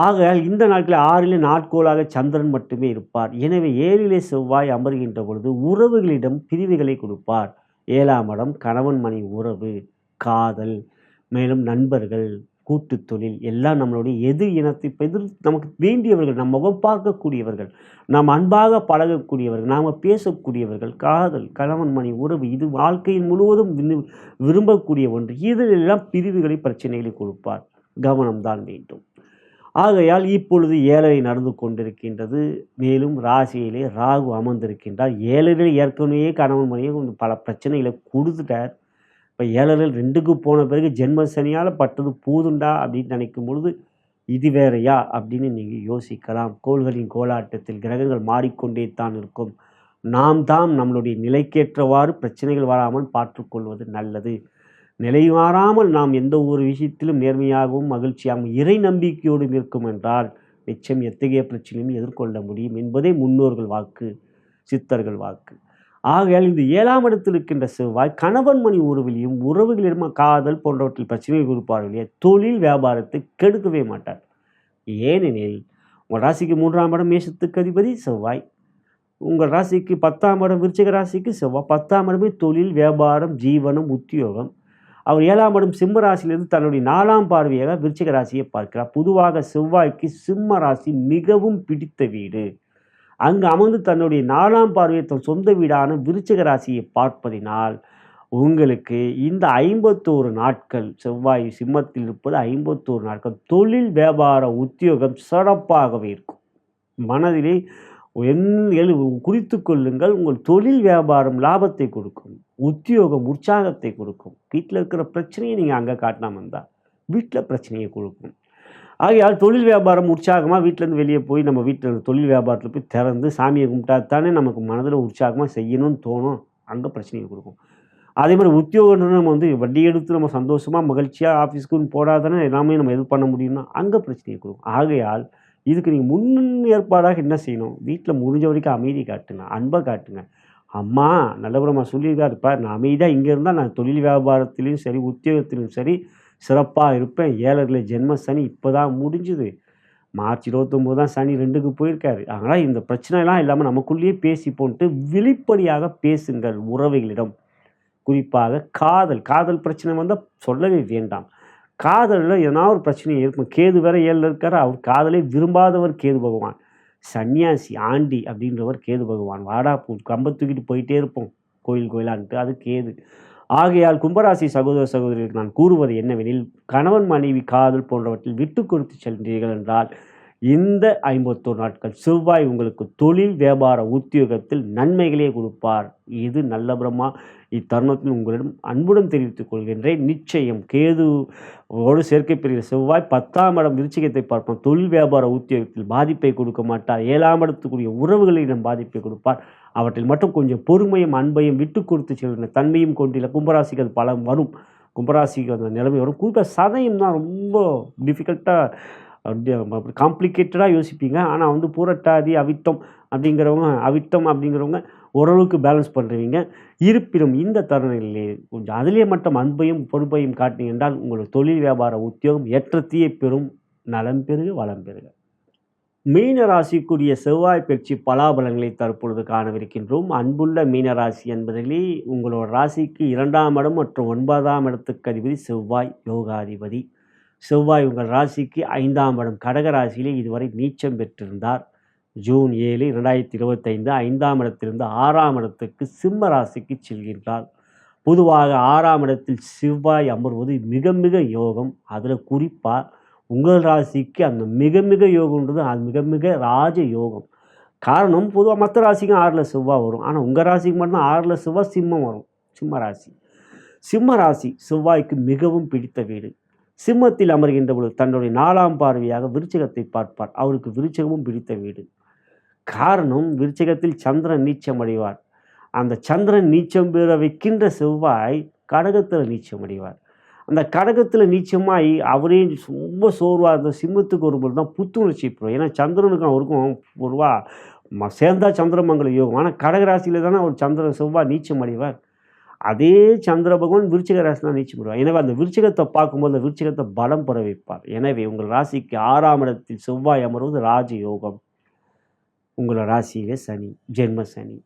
ஆகையால் இந்த நாட்களில் 6லே நாட்கோளாக சந்திரன் மட்டுமே இருப்பார். எனவே 7லே செவ்வாய் அமர்கின்ற பொழுது உறவுகளிடம் பிரிவுகளை கொடுப்பார். 7ஆம் இடம் கணவன் மனைவி உறவு, காதல், மேலும் நண்பர்கள், கூட்டு தொழில் எல்லாம் நம்மளுடைய எதிர் இனத்தை நமக்கு வேண்டியவர்கள், நம் முகம் பார்க்கக்கூடியவர்கள், நாம் அன்பாக பழகக்கூடியவர்கள், நாம் பேசக்கூடியவர்கள், காதல், கணவன் மனைவி உறவு, இது வாழ்க்கையின் முழுவதும் விரும்பக்கூடிய ஒன்று. இதிலெல்லாம் பிரிவுகளை பிரச்சனைகளை கொடுப்பார். கவனம்தான் வேண்டும். ஆகையால் இப்பொழுது 7ரை நடந்து கொண்டிருக்கின்றது. மேலும் ராசியிலே ராகு அமர்ந்திருக்கின்றார். 7ரில் ஏற்கனவே கணவன் மனைவி பல பிரச்சனைகளை கொடுத்துட்டார். இப்போ 7ரில் 2க்கு போன பிறகு ஜென்ம சனியால் பட்டது போதுண்டா அப்படின்னு நினைக்கும் பொழுது இது வேறையா அப்படின்னு நீங்கள் யோசிக்கலாம். கோள்களின் கோலாட்டத்தில் கிரகங்கள் மாறிக்கொண்டே தான் இருக்கும். நாம் தான் நம்மளுடைய நிலைக்கேற்றவாறு பிரச்சனைகள் வராமல் பார்த்துக்கொள்வது நல்லது. நிலை மாறாமல் நாம் எந்த ஒரு விஷயத்திலும் நேர்மையாகவும் மகிழ்ச்சியாகவும் இறை நம்பிக்கையோடு இருக்கும் என்றால் நிச்சயம் எத்தகைய பிரச்சனையும் எதிர்கொள்ள முடியும் என்பதே முன்னோர்கள் வாக்கு, சித்தர்கள் வாக்கு. ஆகையால் இந்த 7ஆம் இடத்தில் இருக்கின்ற செவ்வாய் கணவன் மணி உறவிலையும் உறவுகளிடம் காதல் போன்றவற்றில் பிரச்சனையை கொடுப்பார்களே, தொழில் வியாபாரத்தை கெடுக்கவே மாட்டார். ஏனெனில் உங்கள் ராசிக்கு 3ஆம் இடம் மேஷத்துக்கு அதிபதி செவ்வாய், உங்கள் ராசிக்கு 10ஆம் இடம் விருச்சிக ராசிக்கு செவ்வாய். 10ஆம் இடமே தொழில், வியாபாரம், ஜீவனம், உத்தியோகம். அவர் 7ஆம் இடம் சிம்ம ராசியிலிருந்து தன்னுடைய 4ஆம் பார்வையாக விருச்சிக ராசியை பார்க்கிறார். பொதுவாக செவ்வாய்க்கு சிம்ம ராசி மிகவும் பிடித்த வீடு. அங்கு அமர்ந்து தன்னுடைய 4ஆம் பார்வையை தன் சொந்த வீடான விருச்சிக ராசியை பார்ப்பதினால் உங்களுக்கு இந்த 51 நாட்கள் செவ்வாய் சிம்மத்தில் இருப்பது 51 நாட்கள் தொழில், வியாபார, உத்தியோகம் சிறப்பாகவே இருக்கும். மனதிலே குறித்து கொள்ளுங்கள். உங்கள் தொழில் வியாபாரம் லாபத்தை கொடுக்கும், உத்தியோகம் உற்சாகத்தை கொடுக்கும். வீட்டில் இருக்கிற பிரச்சனையை நீங்கள் அங்கே காட்டினாம இருந்தால் வீட்டில் பிரச்சனையை கொடுக்கும். ஆகையால் தொழில் வியாபாரம் உற்சாகமாக வீட்டிலேருந்து வெளியே போய் நம்ம வீட்டில் தொழில் வியாபாரத்தில் போய் திறந்து சாமியை கும்பிட்டா தானே நமக்கு மனதில் உற்சாகமாக செய்யணும்னு தோணும். அங்கே பிரச்சனையை கொடுக்கும். அதே மாதிரி உத்தியோகம்னு நம்ம வட்டி எடுத்து நம்ம சந்தோஷமாக மகிழ்ச்சியாக ஆஃபீஸ்க்குன்னு போடாதானே எல்லாமே நம்ம இது பண்ண முடியும்னா அங்கே பிரச்சனையை கொடுக்கும். ஆகையால் இதுக்கு நீங்கள் முன் ஏற்பாடாக என்ன செய்யணும்? வீட்டில் முடிஞ்ச வரைக்கும் அமைதி காட்டுங்க, அன்பை காட்டுங்க. அம்மா நல்லபுரமா சொல்லியிருக்காரு, இப்போ நான் அமைதியாக இங்கே இருந்தால் நான் தொழில் வியாபாரத்திலையும் சரி உத்தியோகத்திலும் சரி சிறப்பாக இருப்பேன். 7ல் ஜென்ம சனி இப்போ தான் முடிஞ்சுது. மார்ச் 29 தான் சனி 2க்கு போயிருக்காரு. அதனால் இந்த பிரச்சனைலாம் இல்லாமல் நமக்குள்ளேயே பேசி போட்டு வெளிப்படையாக பேசுங்கள் உறவுகளிடம். குறிப்பாக காதல் பிரச்சனை வந்தால் சொல்லவே வேண்டாம். காதலில் எதனா ஒரு பிரச்சனை இருக்கும். கேது வேற 7ல் இருக்கார். அவர் காதலை விரும்பாதவர் கேது பகவான். சன்னியாசி ஆண்டி அப்படின்றவர் கேது பகவான். வாடா கம்பை தூக்கிட்டு போயிட்டே இருப்போம் கோயிலான்ட்டு, அது கேது. ஆகையால் கும்பராசி சகோதர சகோதரிகளுக்கு நான் கூறுவது என்னவெனில், கணவன் மனைவி காதல் போன்றவற்றில் விட்டு கொடுத்து செல்கிறீர்கள் என்றால் இந்த 51 நாட்கள் செவ்வாய் உங்களுக்கு தொழில், வியாபார, உத்தியோகத்தில் நன்மைகளே கொடுப்பார். இது நல்லபுரமா இத்தருணத்தில் உங்களிடம் அன்புடன் தெரிவித்துக் கொள்கின்றேன். நிச்சயம் கேதுவோடு சேர்க்கை பெறுகிற செவ்வாய் 10ஆம் இடம் விருச்சிகத்தை பார்ப்போம். தொழில், வியாபார, உத்தியோகத்தில் பாதிப்பை கொடுக்க மாட்டார். 7ஆம் இடத்துக்குரிய உறவுகளிடம் பாதிப்பை கொடுப்பார். அவற்றில் மட்டும் கொஞ்சம் பொறுமையும் அன்பையும் விட்டு கொடுத்து செல்கிற தன்மையும் கொண்டில்லை. கும்பராசிக்கு அது பலம் வரும். கும்பராசிக்கு அந்த நிலைமை வரும். குறிப்பாக சதயம் தான் ரொம்ப டிஃபிகல்ட்டாக காம்ப்ளிகேட்டடாக யோசிப்பீங்க. ஆனால் பூரட்டாதி அவிட்டம் அப்படிங்கிறவங்க ஓரளவுக்கு பேலன்ஸ் பண்ணுறீங்க. இருப்பினும் இந்த தருணங்களிலே கொஞ்சம் அதிலே மட்டும் அன்பையும் பொறுப்பையும் காட்டினீங்க என்றால் உங்களோட தொழில், வியாபார, உத்தியோகம் ஏற்றத்தையே பெறும். நலம் பெறுக, வளம் பெறுக. மீன ராசிக்குரிய செவ்வாய் பயிற்சி பலாபலங்களை தற்பொழுது காணவிருக்கின்றோம். அன்புள்ள மீனராசி என்பதிலே உங்களோட ராசிக்கு 2ஆம் இடம் மற்றும் 9ஆம் இடத்துக்கு அதிபதி செவ்வாய் யோகாதிபதி. செவ்வாய் உங்கள் ராசிக்கு 5ஆம் இடம் கடக ராசியிலே இதுவரை நீச்சம் பெற்றிருந்தார். ஜூன் 7, 2025 5ஆம் இடத்திலிருந்து 6ஆம் இடத்துக்கு சிம்ம ராசிக்கு செல்கின்றார். பொதுவாக 6ஆம் இடத்தில் செவ்வாய் அமர்வது மிக மிக யோகம். அதில் குறிப்பாக உங்கள் ராசிக்கு அந்த மிக மிக யோகம்ன்றது அது மிக மிக ராஜ யோகம். காரணம், பொதுவாக மற்ற ராசிக்கும் 6ல் செவ்வாய் வரும். ஆனால் உங்கள் ராசிக்கு மட்டும் 6ல் செவ்வாய் சிம்மம் வரும். சிம்ம ராசி செவ்வாய்க்கு மிகவும் பிடித்த வீடு. சிம்மத்தில் அமர்கின்ற பொழுது தன்னுடைய 4ஆம் பார்வையாக விருச்சிகத்தை பார்ப்பார். அவருக்கு விருச்சிகமும் பிடித்த வீடு. காரணம், விருச்சிகத்தில் சந்திரன் நீச்சம் அடைவார். அந்த சந்திரன் நீச்சம் பெற வைக்கின்ற செவ்வாய் கடகத்தில் நீச்சம் அடைவார். அந்த கடகத்தில் நீச்சமாகி அவரே ரொம்ப சோர்வாக இருந்த சிம்மத்துக்கு வரும்போது தான் புத்துணர்ச்சி பெறும். ஏன்னா சந்திரனுக்கும் அவருக்கும் பொதுவாக சேர்ந்தா சந்திரமங்கல யோகம். ஆனால் கடகராசியில் தானே அவர் சந்திரன் செவ்வாய் நீச்சம் அடைவார். அதே சந்திர பகவான் விருச்சிக ராசி தான் நீச்சம் பெறுவார். எனவே அந்த விருச்சிகத்தை பார்க்கும்போது அந்த விருச்சிகத்தை பலம் பெற வைப்பார். எனவே உங்கள் ராசிக்கு 6ஆம் இடத்தில் செவ்வாய் அமர்வது ராஜ யோகம். உங்களோட ராசியிலே சனி, ஜென்ம சனி.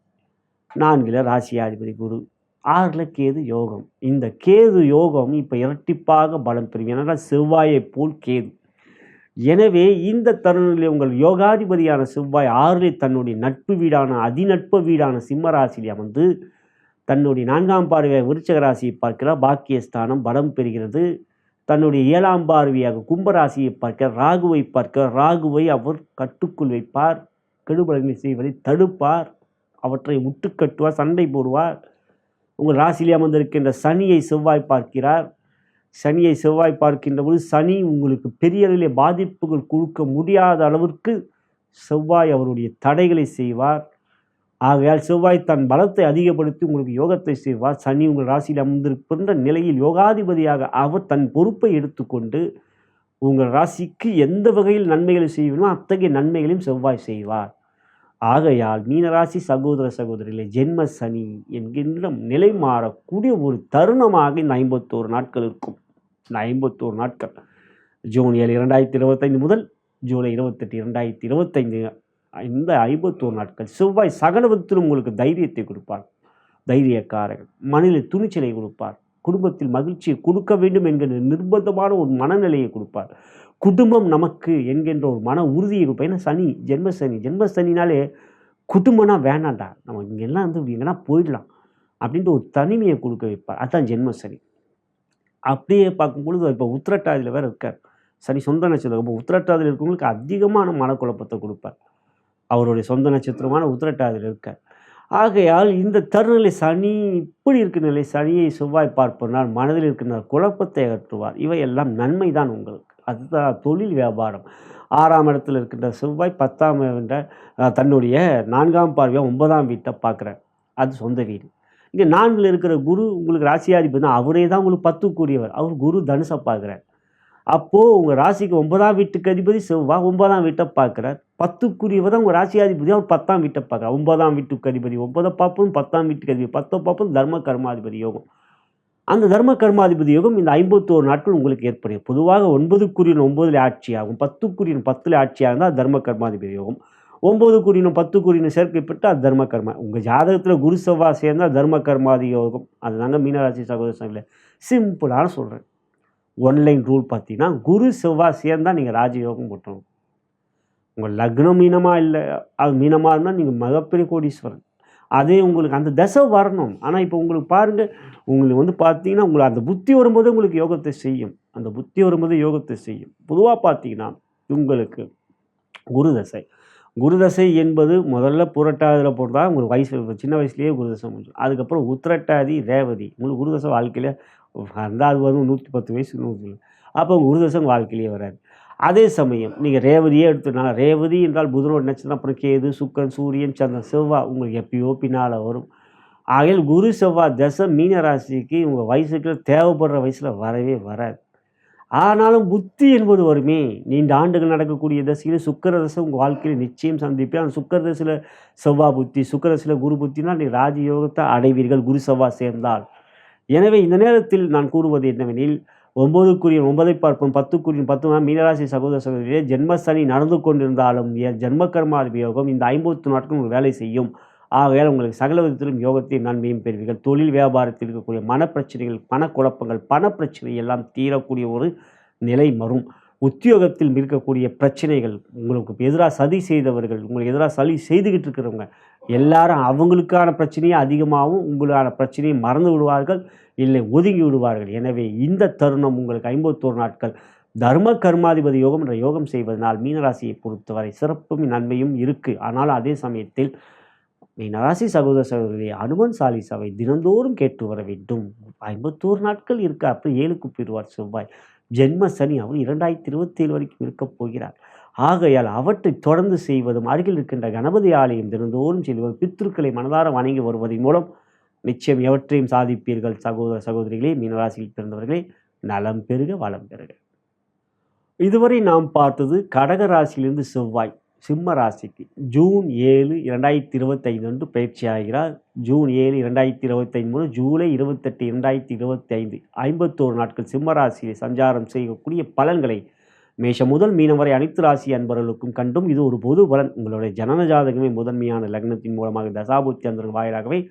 4ல் ராசியாதிபதி குரு, 6ல் கேது யோகம். இந்த கேது யோகம் இப்போ இரட்டிப்பாக பலம் பெறும். ஏனென்றால் செவ்வாயை போல் கேது. எனவே இந்த தருணத்தில் உங்கள் யோகாதிபதியான செவ்வாய் 6ல் தன்னுடைய நட்பு வீடான அதிநட்பு வீடான சிம்ம ராசியில் அமர்ந்து தன்னுடைய 4ஆம் பார்வையாக விருச்சிக ராசியை பார்க்கிறார். பாக்கியஸ்தானம் பலம் பெறுகிறது. தன்னுடைய 7ஆம் பார்வையாக கும்பராசியை பார்க்கிறார். ராகுவை பார்க்கிறார். ராகுவை அவர் கட்டுக்குள் வைப்பார். கெடுபலங்களை செய்வதை தடுப்பார். அவற்றை முட்டுக்கட்டுவார், சண்டை போடுவார். உங்கள் ராசியிலே அமர்ந்திருக்கின்ற சனியை செவ்வாய் பார்க்கிறார். சனியை செவ்வாய் பார்க்கின்ற போது சனி உங்களுக்கு பெரிய அளவிலே பாதிப்புகள் கொடுக்க முடியாத அளவிற்கு செவ்வாய் அவருடைய தடைகளை செய்வார். ஆகையால் செவ்வாய் தன் பலத்தை அதிகப்படுத்தி உங்களுக்கு யோகத்தை செய்வார். சனி உங்கள் ராசியில் அமர்ந்திருக்கின்ற நிலையில் யோகாதிபதியாக அவர் தன் பொறுப்பை எடுத்துக்கொண்டு உங்கள் ராசிக்கு எந்த வகையில் நன்மைகளை செய்யணுமோ அத்தகைய நன்மைகளையும் செவ்வாய் செய்வார். ஆகையால் மீனராசி சகோதர சகோதரிகளே, ஜென்ம சனி என்கின்ற நிலை மாறக்கூடிய ஒரு தருணமாக இந்த 51 நாட்கள் இருக்கும். இந்த 51 நாட்கள் ஜூன் 7 2025 முதல் ஜூலை 28 2025 இந்த 51 நாட்கள் செவ்வாய் சகல விதத்திலும் உங்களுக்கு தைரியத்தை கொடுப்பார். தைரியக்காரர்கள் மனதில் துணிச்சலை கொடுப்பார். குடும்பத்தில் மகிழ்ச்சியை கொடுக்க வேண்டும் என்கிற நிர்பந்தமான ஒரு மனநிலையை கொடுப்பார். குடும்பம் நமக்கு என்கின்ற ஒரு மன உறுதியை கொடுப்பார். ஏன்னா சனி ஜென்ம சனினாலே குடும்பம்னா வேணாண்டா, நம்ம இங்கெல்லாம் எங்கன்னா போயிடலாம் அப்படின்ற ஒரு தனிமையை கொடுக்க வைப்பார். அதுதான் ஜென்ம சனி. அப்படியே பார்க்கும்பொழுது இப்போ உத்திரட்டாதியில் வேறு இருக்கார் சனி, சொந்த நட்சத்திரம். இப்போ உத்திரட்டாதியில் இருக்கவங்களுக்கு அதிகமான மனக்குழப்பத்தை கொடுப்பார். அவருடைய சொந்த நட்சத்திரமான உத்திரட்டாதியில் இருக்கார். ஆகையால் இந்த தருநிலை சனி இப்படி இருக்க நிலை சனியை செவ்வாய் பார்ப்பதனால் மனதில் இருக்கின்ற குழப்பத்தை அகற்றுவார். இவையெல்லாம் நன்மை தான் உங்களுக்கு. அதுதான் தொழில் வியாபாரம். 6ஆம் இடத்தில் இருக்கின்ற செவ்வாய் 10ஆம் என்ற தன்னுடைய 4ஆம் பார்வையாக 9ஆம் வீட்டை பார்க்குறார். அது சொந்த வீடு. இங்கே 4ல் இருக்கிற குரு உங்களுக்கு ராசியாதிபதி தான். அவரே தான் உங்களுக்கு 10க்குரியவர். அவர் குரு தனுசை பார்க்குறார். அப்போது உங்கள் ராசிக்கு 9ஆம் வீட்டுக்கு அதிபதி செவ்வாய் 9ஆம் வீட்டை பார்க்குறார். 10க்குரியவர் தான் உங்கள் ராசியாதிபதி, அவர் 10ஆம் வீட்டை பார்க்குறார். 9ஆம் வீட்டுக்கு அதிபதி 9 பார்ப்பதும் 10ஆம் வீட்டுக்கு அதிபதி 10 பார்ப்பதும் தர்ம கர்மாதிபதி யோகம். அந்த தர்ம கர்மாதிபதி யோகம் இந்த 51 நாட்கள் உங்களுக்கு ஏற்படும். பொதுவாக 9க்குரிய 9ல் ஆட்சியாகும், 10க்குரிய 10ல் ஆட்சியாக இருந்தால் தர்ம கர்மாதிபதி யோகம். 9க்குரிய 10க்குரிய சேர்க்கப்பட்டு அது தர்ம கர்மா. உங்கள் ஜாதகத்தில் குரு செவ்வாய் சேர்ந்தால் தர்ம கர்மாதி யோகம். அதுதாங்க மீனராசி சகோதரர்களே சிம்பிளான சொல்கிறேன். ஒன்லைன் ரூல் பார்த்தீங்கன்னா குரு செவ்வாய் சேர்ந்தால் நீங்கள் ராஜயோகம் போட்டணும். உங்கள் லக்னம் மீனமாக இல்லை, அது மீனமாக இருந்தால் நீங்கள் மிகப்பெரிய கோடீஸ்வரன். அதே உங்களுக்கு அந்த தசை வரணும். ஆனால் இப்போ உங்களுக்கு பாருங்கள், உங்களுக்கு பார்த்தீங்கன்னா உங்களுக்கு அந்த புத்தி வரும்போது உங்களுக்கு யோகத்தை செய்யும். அந்த புத்தி வரும்போது யோகத்தை செய்யும். பொதுவாக பார்த்தீங்கன்னா உங்களுக்கு குரு தசை என்பது முதல்ல புரட்டாதியில் போட்டால் உங்களுக்கு வயசு சின்ன வயசுலேயே குரு தசை முடியும். அதுக்கப்புறம் உத்திரட்டாதி ரேவதி உங்களுக்கு குரு தசை வாழ்க்கையில் அது வரும் 110 வயசு 100. அப்போ குரு தசை வாழ்க்கையிலேயே வராது. அதே சமயம் நீங்கள் ரேவதியே எடுத்துனால ரேவதி என்றால் புதனோட நட்சத்திரம், அப்புறம் கேது சுக்கிரன் சூரியன் சந்திரன் செவ்வாய் உங்களுக்கு எப்பயோ பின்னால் வரும். ஆகையால் குரு செவ்வாய் தசை மீன ராசிக்கு உங்கள் வயசுக்கு தேவைப்படுற வயசில் வரவே வராது. ஆனாலும் புத்தி என்பது வருமே. நீண்ட ஆண்டுகள் நடக்கக்கூடிய தசையில் சுக்கிர தசை உங்கள் வாழ்க்கையில் நிச்சயம் சந்திப்பேன். அந்த சுக்கிர தசையில் செவ்வாய் புத்தி, சுக்கிர தசையில் குரு புத்தினால் நீ ராஜயோகத்தை அடைவீர்கள் குரு செவ்வாய் சேர்ந்தால். எனவே இந்த நேரத்தில் நான் கூறுவது என்னவெனில் 9க்குரிய 9ஐ பார்ப்போம், 10க்குரிய 10 மீனராசி சகோதர சகோதரியே, ஜென்ம சனி நடந்து கொண்டிருந்தாலும் ஜென்ம கர்மாதிபதி யோகம் இந்த 50 நாட்கள் உங்களுக்கு வேலை செய்யும். ஆகையால் உங்களுக்கு சகல விதத்திலும் யோகத்தை நன்மையும் பெறுவீர்கள். தொழில் வியாபாரத்தில் இருக்கக்கூடிய மனப்பிரச்சனைகள், பணக்குழப்பங்கள், பணப்பிரச்சனை எல்லாம் தீரக்கூடிய ஒரு நிலை வரும். உத்தியோகத்தில் இருக்கக்கூடிய பிரச்சனைகள், உங்களுக்கு எதிராக சதி செய்தவர்கள், உங்களுக்கு எதிராக சதி செய்துக்கிட்டு இருக்கிறவங்க எல்லாரும் அவங்களுக்கான பிரச்சனையை அதிகமாகவும் உங்களுக்கான பிரச்சனையை மறந்து விடுவார்கள், இல்லை ஒதுங்கி விடுவார்கள். எனவே இந்த தருணம் உங்களுக்கு 51 நாட்கள் தர்ம கர்மாதிபதி யோகம் என்ற யோகம் செய்வதனால் மீனராசியை பொறுத்தவரை சிறப்பும் நன்மையும் இருக்குது. ஆனால் அதே சமயத்தில் மீனராசி சகோதர சகோதரியை அனுமன் சாலிசாவை தினந்தோறும் கேட்டு வர வேண்டும். 51 நாட்கள் இருக்க, அப்புறம் 7க்கு போயிடுவார் செவ்வாய். ஜென்ம சனி அவர் 2027 வரைக்கும் இருக்கப் போகிறார். ஆகையால் அவற்றை தொடர்ந்து செய்வதும், அருகில் இருக்கின்ற கணபதி ஆலயம் தினந்தோறும் செல்வதும், பித்ருக்களை மனதார வணங்கி வருவதன் மூலம் நிச்சயம் எவற்றையும் சாதிப்பீர்கள். சகோதர சகோதரிகளே, மீனராசியில் பிறந்தவர்களே, நலம் பெருக வளம் பெருக. இதுவரை நாம் பார்த்தது கடக ராசியிலிருந்து செவ்வாய் சிம்ம ராசிக்கு ஜூன் 7 2025 அன்று பயிற்சி ஆகிறார். ஜூன் 7 2025 முதல் ஜூலை 28 2025 51 நாட்கள் சிம்ம ராசியை சஞ்சாரம் செய்யக்கூடிய பலன்களை மேஷம் முதல் மீனம் வரை அனைத்து ராசி அன்பர்களுக்கும் கண்டும் இது ஒரு பொது பலன். உங்களுடைய ஜனன ஜாதகமே முதன்மையான லக்னத்தின் மூலமாக தசாபுத்தி அந்தரங்க வாயிலாகவே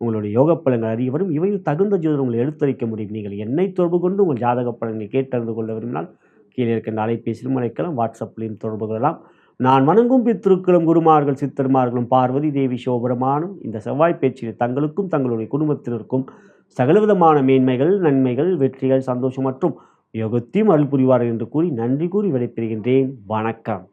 உங்களுடைய யோக பலன்கள் அறிய வரும். இவையில் தகுந்த ஜோதிடம் உங்களை எடுத்துரைக்க முடியும். நீங்கள் என்னை தொடர்பு கொண்டு உங்கள் ஜாதக பலன்களை கேட்டறிந்து கொள்ள விரும்பினால் கீழே இருக்கின்ற அலைபேசியிலும் அழைக்கலாம், வாட்ஸ்அப்லையும் தொடர்பு கொள்ளலாம். நான் வணங்கும் பித்திருக்களும் குருமார்கள் சித்தர்மார்களும் பார்வதி தேவி சிவபெருமானும் இந்த செவ்வாய் பேச்சில் தங்களுக்கும் தங்களுடைய குடும்பத்தினருக்கும் சகலவிதமான மேன்மைகள், நன்மைகள், வெற்றிகள், சந்தோஷம் மற்றும் யோகத்தையும் அருள் புரிவார்கள் என்று கூறி நன்றி கூறி விடைபெறுகின்றேன். வணக்கம்.